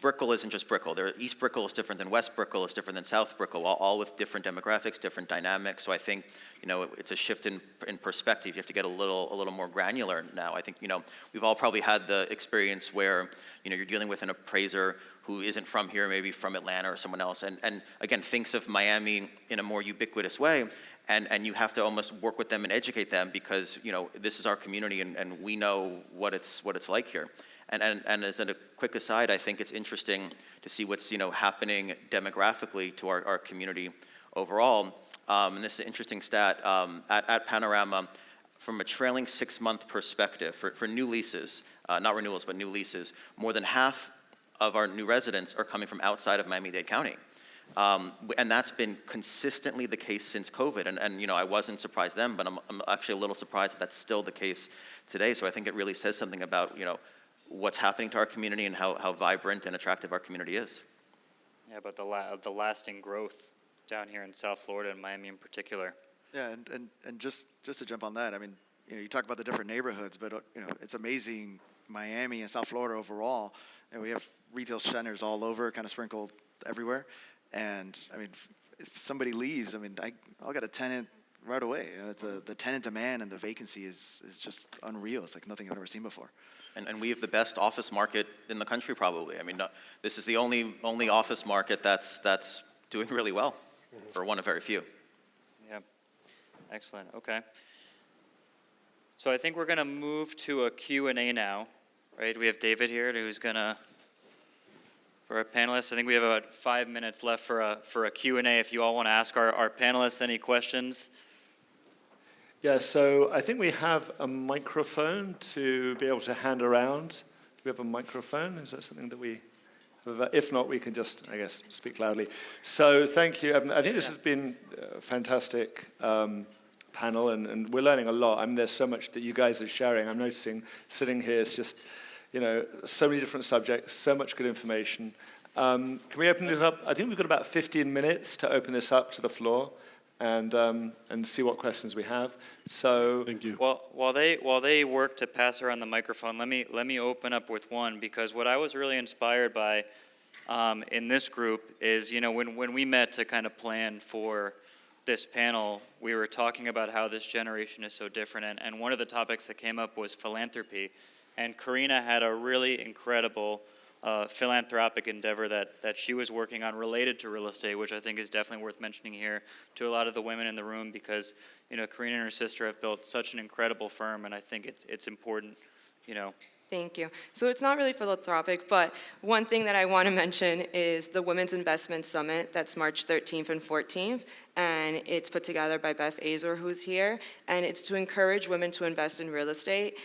Brickell isn't just Brickell. East Brickell is different than West Brickell, is different than South Brickell, all with different demographics, different dynamics. So I think, it's a shift in perspective. You have to get a little more granular now. I think, we've all probably had the experience where, you're dealing with an appraiser who isn't from here, maybe from Atlanta or someone else, and again, thinks of Miami in a more ubiquitous way. And you have to almost work with them and educate them because, this is our community and we know what it's like here. And as a quick aside, I think it's interesting to see what's, happening demographically to our community overall. And this is an interesting stat. At Panorama, from a trailing 6-month perspective, for new leases, not renewals, but new leases, more than half of our new residents are coming from outside of Miami-Dade County. And that's been consistently the case since COVID. And I wasn't surprised then, but I'm actually a little surprised that that's still the case today. So I think it really says something about, what's happening to our community and how vibrant and attractive our community is. Yeah, but the lasting growth down here in South Florida and Miami in particular. Yeah, and just to jump on that, I mean, you talk about the different neighborhoods, but it's amazing. Miami and South Florida overall, we have retail centers all over, kind of sprinkled everywhere. And I mean, if somebody leaves, I mean, I'll get a tenant right away. The tenant demand and the vacancy is just unreal. It's like nothing I've ever seen before. And we have the best office market in the country, probably. I mean, this is the only office market that's doing really well, or one of very few. Yeah, excellent. Okay. So I think we're going to move to a Q&A now, right? We have David here who's going to For our panelists, I think we have about 5 minutes left for a Q&A if you all want to ask our panelists any questions. Yeah, so I think we have a microphone to be able to hand around. Do we have a microphone? Is that something that we have? If not, we can just, I guess, speak loudly. So thank you. I think this has been a fantastic panel, and we're learning a lot. I mean, there's so much that you guys are sharing. I'm noticing sitting here, it's just, so many different subjects, so much good information. Can we open this up? I think we've got about 15 minutes to open this up to the floor and see what questions we have. So Thank you. Well, while they work to pass around the microphone, let me open up with one, because what I was really inspired by in this group is, when we met to kind of plan for this panel, we were talking about how this generation is so different, and one of the topics that came up was philanthropy. And Karina had a really incredible philanthropic endeavor that she was working on related to real estate, which I think is definitely worth mentioning here to a lot of the women in the room, because Karina and her sister have built such an incredible firm, and I think it's important. Thank you. So it's not really philanthropic, but one thing that I want to mention is the Women's Investment Summit. That's March 13th and 14th, and it's put together by Beth Azor, who's here, and it's to encourage women to invest in real estate.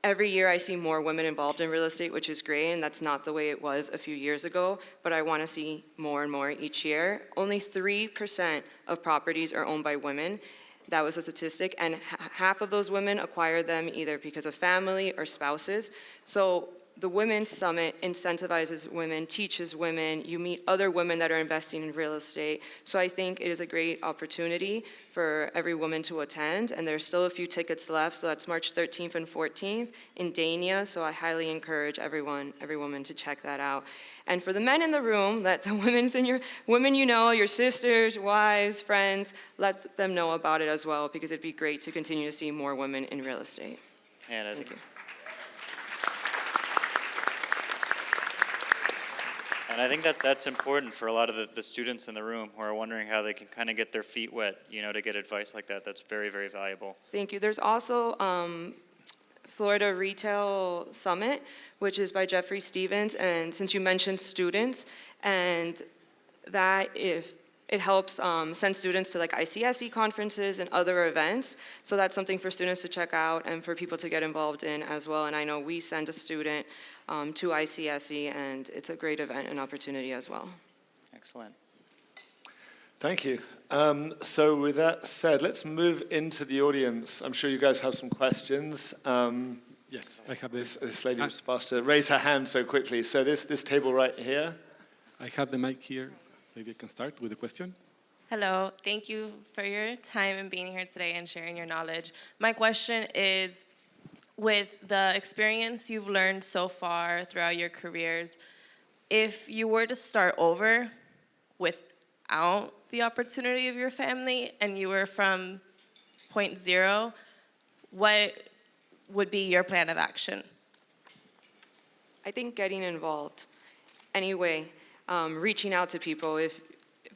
Every year I see more women involved in real estate, which is great, and that's not the way it was a few years ago, but I want to see more and more each year. Only 3% of properties are owned by women. That was a statistic, and half of those women acquire them either because of family or spouses. So the Women's Summit incentivizes women, teaches women, you meet other women that are investing in real estate. So I think it is a great opportunity for every woman to attend, and there's still a few tickets left, so that's March 13th and 14th in Dania, so I highly encourage every woman to check that out. And for the men in the room, let the women your sisters, wives, friends, let them know about it as well, because it'd be great to continue to see more women in real estate. And I Thank think you. And I think that's important for a lot of the students in the room who are wondering how they can kind of get their feet wet, to get advice like that. That's very, very valuable. Thank you. There's also Florida Retail Summit, which is by Jeffrey Stevens, and since you mentioned students, and that it helps send students to like ICSE conferences and other events, so that's something for students to check out and for people to get involved in as well, and I know we send a student to ICSE, and it's a great event and opportunity as well. Excellent. thank you. So with that said, let's move into the audience. I'm sure you guys have some questions. Yes, I have this. This lady was fast to raise her hand so quickly. So this table right here. I have the mic here. Maybe I can start with a question. Hello, thank you for your time and being here today and sharing your knowledge. My question is, with the experience you've learned so far throughout your careers, if you were to start over without the opportunity of your family and you were from point zero, what would be your plan of action? I think getting involved anyway, reaching out to people. If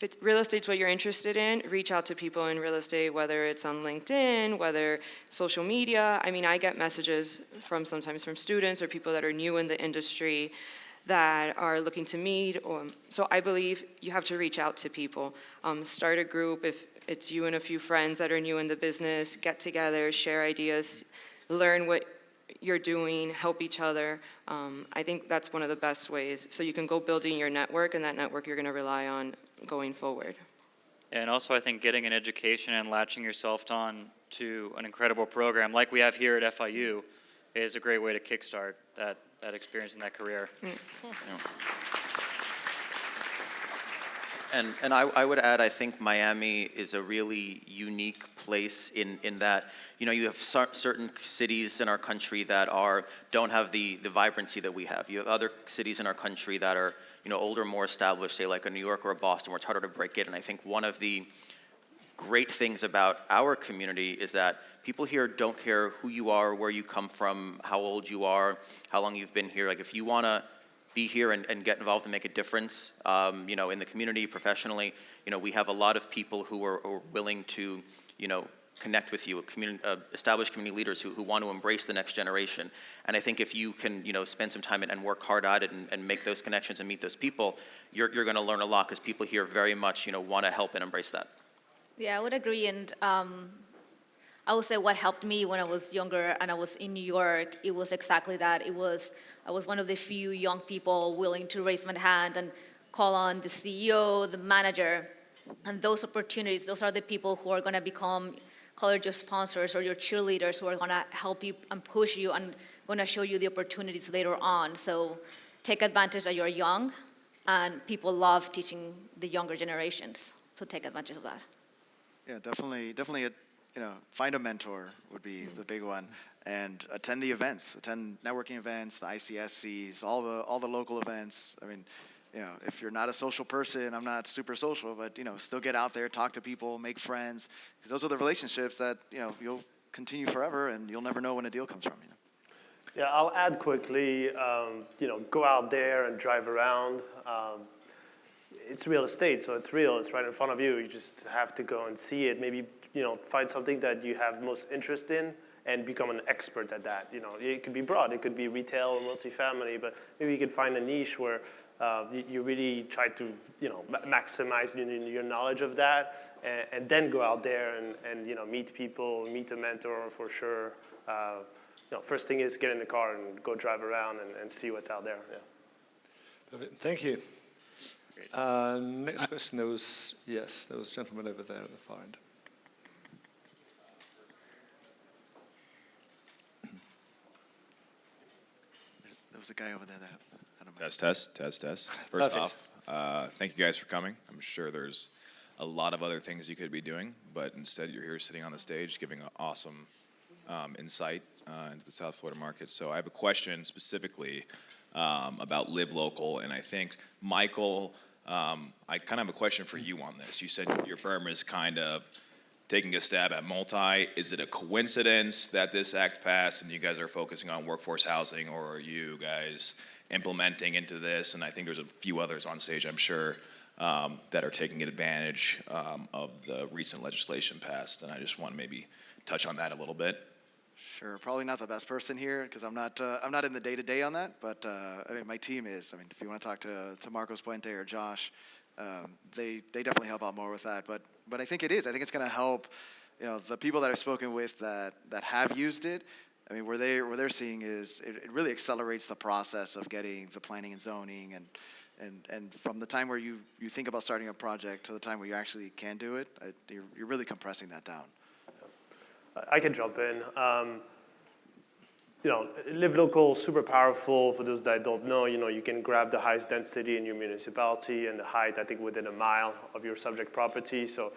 it's real estate's what you're interested in, reach out to people in real estate, whether it's on LinkedIn, whether social media. I mean, I get messages sometimes from students or people that are new in the industry that are looking to meet. So I believe you have to reach out to people. Start a group if it's you and a few friends that are new in the business, get together, share ideas, learn what you're doing, help each other. I think that's one of the best ways. So you can go building your network, and that network you're going to rely on going forward. And also, I think getting an education and latching yourself on to an incredible program like we have here at FIU is a great way to kickstart that experience and that career. And I would add, I think Miami is a really unique place in that, you have certain cities in our country that don't have the vibrancy that we have. You have other cities in our country that are, older, more established, say like a New York or a Boston, where it's harder to break in. And I think one of the great things about our community is that people here don't care who you are, where you come from, how old you are, how long you've been here. Like if you want to be here and get involved and make a difference, in the community, professionally, we have a lot of people who are willing to, connect with you, established community leaders who want to embrace the next generation. And I think if you can, spend some time and work hard at it and make those connections and meet those people, you're going to learn a lot because people here very much, want to help and embrace that. Yeah, I would agree. And I would say what helped me when I was younger and I was in New York, it was exactly that. I was one of the few young people willing to raise my hand and call on the CEO, the manager, and those opportunities, those are the people who are going to become, call it your sponsors or your cheerleaders, who are going to help you and push you and going to show you the opportunities later on. So take advantage that you're young, and people love teaching the younger generations. So take advantage of that. Yeah, definitely, find a mentor would be the big one, and attend the events, attend networking events, the ICSCs, all the local events. I mean, if you're not a social person, I'm not super social, but still get out there, talk to people, make friends, because those are the relationships that you'll continue forever, and you'll never know when a deal comes from. Yeah, I'll add quickly. Go out there and drive around. It's real estate, so it's real. It's right in front of you. You just have to go and see it. Maybe find something that you have most interest in and become an expert at that. It could be broad. It could be retail or multifamily, but maybe you could find a niche where you really try to maximize your knowledge of that, and then go out there and meet people, meet a mentor for sure. First thing is get in the car and go drive around and see what's out there. Yeah. Perfect. Thank you. Next question, there was gentlemen over there at the far end. There was a guy over there that had a mic. Test. First off, thank you guys for coming. I'm sure there's a lot of other things you could be doing, but instead you're here sitting on the stage giving an awesome insight into the South Florida market. So I have a question specifically about Live Local, and I think, Michael, I kind of have a question for you on this. You said your firm is kind of taking a stab at multi. Is it a coincidence that this act passed and you guys are focusing on workforce housing, or are you guys implementing into this? And I think there's a few others on stage, I'm sure, that are taking advantage of the recent legislation passed, and I just want to maybe touch on that a little bit. Sure, probably not the best person here because I'm not in the day-to-day on that, but my team is. If you want to talk to Marcos Puente or Josh, they definitely help out more with that. But I think it is. I think it's going to help. The people that I've spoken with that have used it. Where they're seeing is it really accelerates the process of getting the planning and zoning and from the time where you think about starting a project to the time where you actually can do it, you're really compressing that down. I can jump in. Live Local, super powerful. For those that don't know, you can grab the highest density in your municipality and the height, I think, within a mile of your subject property. So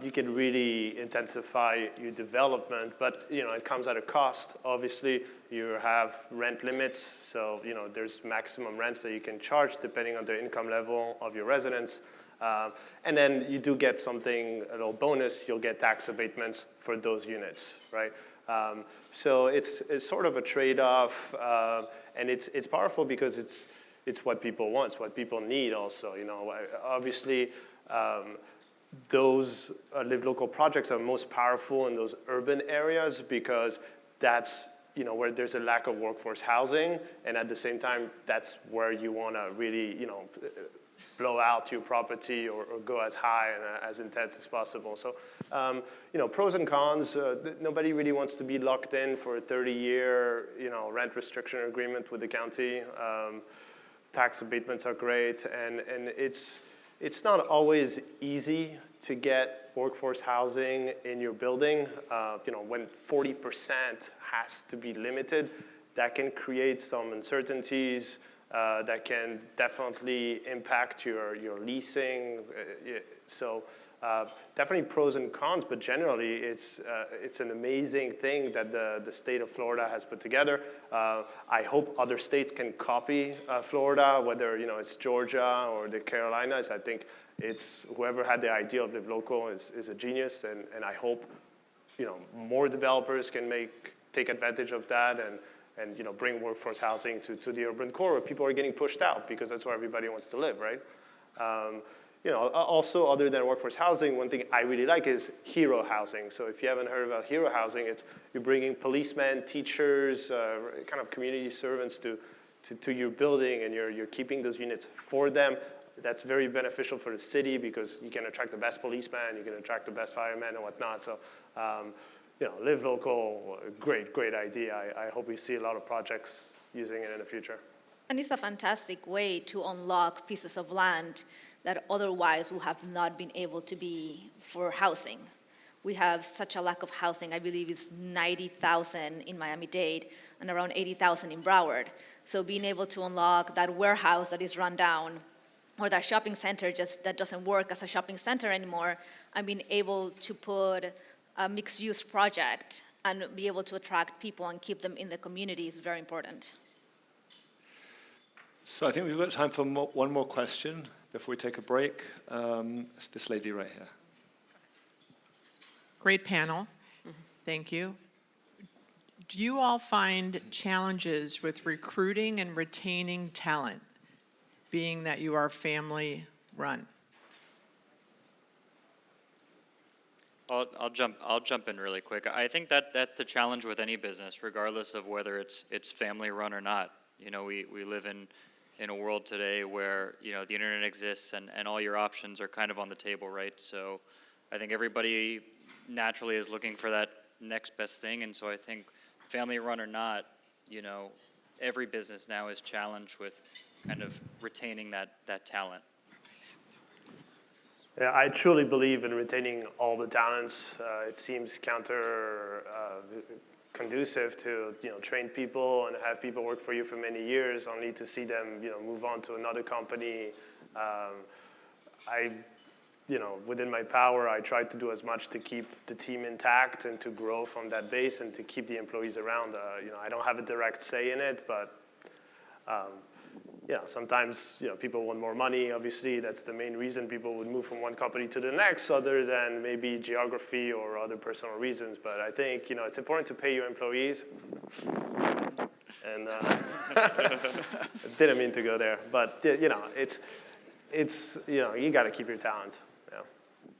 you can really intensify your development, but it comes at a cost. Obviously, you have rent limits, so there's maximum rents that you can charge depending on the income level of your residents. And then you do get something, a little bonus, you'll get tax abatements for those units, right? So it's sort of a trade-off, and it's powerful because it's what people want, it's what people need also. Obviously, those Live Local projects are most powerful in those urban areas because that's where there's a lack of workforce housing, and at the same time, that's where you want to really blow out your property or go as high and as intense as possible. So, pros and cons. Nobody really wants to be locked in for a 30-year, rent restriction agreement with the county. Tax abatements are great, and it's not always easy to get workforce housing in your building. When 40% has to be limited, that can create some uncertainties. That can definitely impact your leasing. So definitely pros and cons, but generally it's an amazing thing that the state of Florida has put together. I hope other states can copy Florida, whether it's Georgia or the Carolinas. I think it's whoever had the idea of Live Local is a genius, and I hope more developers can take advantage of that and bring workforce housing to the urban core where people are getting pushed out because that's where everybody wants to live, right? Also, other than workforce housing, one thing I really like is hero housing. So if you haven't heard about hero housing, you're bringing policemen, teachers, kind of community servants to your building, and you're keeping those units for them. That's very beneficial for the city because you can attract the best policemen, you can attract the best firemen and whatnot. So, live local, great idea. I hope we see a lot of projects using it in the future. And it's a fantastic way to unlock pieces of land that otherwise would have not been able to be for housing. We have such a lack of housing. I believe it's 90,000 in Miami-Dade and around 80,000 in Broward. So being able to unlock that warehouse that is run down, or that shopping center that doesn't work as a shopping center anymore, and being able to put a mixed-use project and be able to attract people and keep them in the community is very important. So I think we've got time for one more question before we take a break. It's this lady right here. Great panel. Thank you. Do you all find challenges with recruiting and retaining talent, being that you are family run? I'll jump in really quick. I think that's the challenge with any business, regardless of whether it's family run or not. We live in a world today where the internet exists and all your options are kind of on the table, right? So I think everybody naturally is looking for that next best thing, and so I think family run or not, every business now is challenged with kind of retaining that talent. Yeah, I truly believe in retaining all the talents. It seems conducive to train people and have people work for you for many years, only to see them move on to another company. Within my power, I try to do as much to keep the team intact and to grow from that base and to keep the employees around. I don't have a direct say in it, but sometimes people want more money. Obviously, that's the main reason people would move from one company to the next, other than maybe geography or other personal reasons. But I think it's important to pay your employees. And I didn't mean to go there, but it's you got to keep your talent.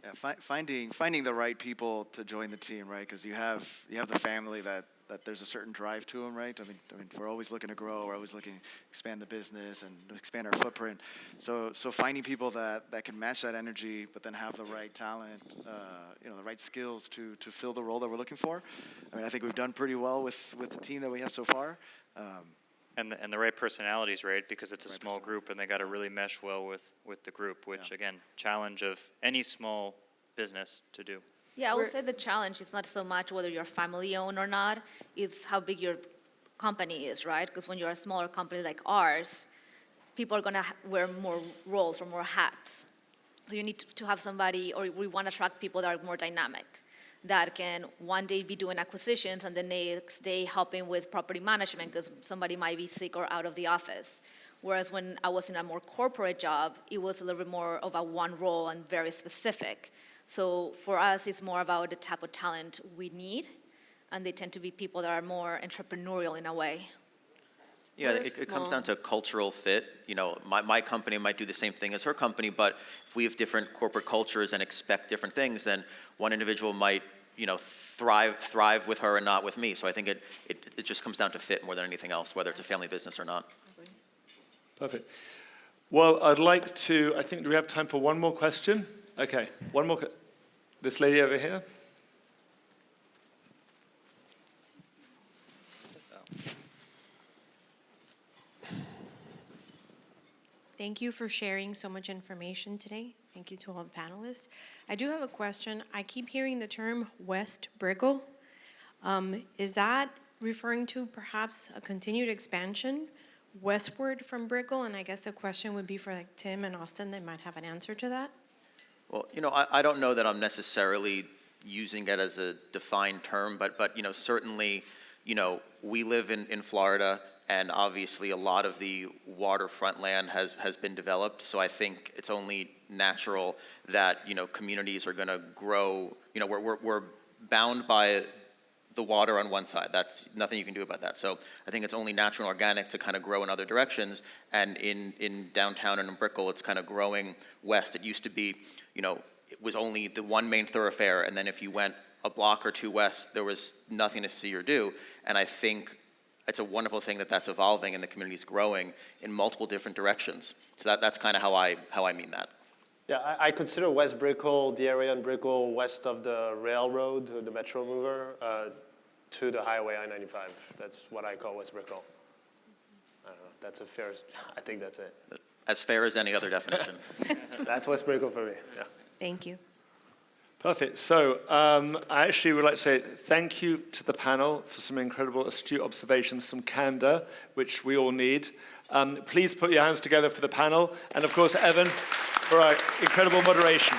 Yeah, finding the right people to join the team, right? Because you have the family that there's a certain drive to them, right? I mean, we're always looking to grow. We're always looking to expand the business and expand our footprint. So finding people that can match that energy, but then have the right talent, the right skills to fill the role that we're looking for. I mean, I think we've done pretty well with the team that we have so far. And the right personalities, right? Because it's a small group, and they got to really mesh well with the group, which again, challenge of any small business to do. Yeah, I would say the challenge is not so much whether you're family-owned or not, it's how big your company is, right? Because when you're a smaller company like ours, people are going to wear more roles or more hats. So you need to have somebody, or we want to attract people that are more dynamic, that can one day be doing acquisitions and the next day helping with property management because somebody might be sick or out of the office. Whereas when I was in a more corporate job, it was a little bit more of a one role and very specific. So for us, it's more about the type of talent we need, and they tend to be people that are more entrepreneurial in a way. Yeah, it comes down to cultural fit. My company might do the same thing as her company, but if we have different corporate cultures and expect different things, then one individual might, thrive with her and not with me. So I think it just comes down to fit more than anything else, whether it's a family business or not. Perfect. Well, I think, do we have time for one more question? Okay, one more. This lady over here. Thank you for sharing so much information today. Thank you to all the panelists. I do have a question. I keep hearing the term West Brickell. Is that referring to perhaps a continued expansion westward from Brickell? And I guess the question would be for Tim and Austin. They might have an answer to that. Well, I don't know that I'm necessarily using it as a defined term, but certainly, we live in Florida, and obviously a lot of the waterfront land has been developed. So I think it's only natural that communities are going to grow. We're bound by the water on one side. That's nothing you can do about that. So I think it's only natural and organic to kind of grow in other directions. And in downtown and in Brickell, it's kind of growing west. It used to be, it was only the one main thoroughfare, and then if you went a block or two west, there was nothing to see or do. And I think it's a wonderful thing that that's evolving and the community's growing in multiple different directions. So that's kind of how I mean that. Yeah, I consider West Brickell, the area in Brickell west of the railroad, or the Metro Mover, to the highway I-95. That's what I call West Brickell. I don't know, that's a fair, I think that's it. As fair as any other definition. That's West Brickell for me, yeah. Thank you. Perfect. So I actually would like to say thank you to the panel for some incredible astute observations, some candor, which we all need. Please put your hands together for the panel. And of course, Evan, for our incredible moderation.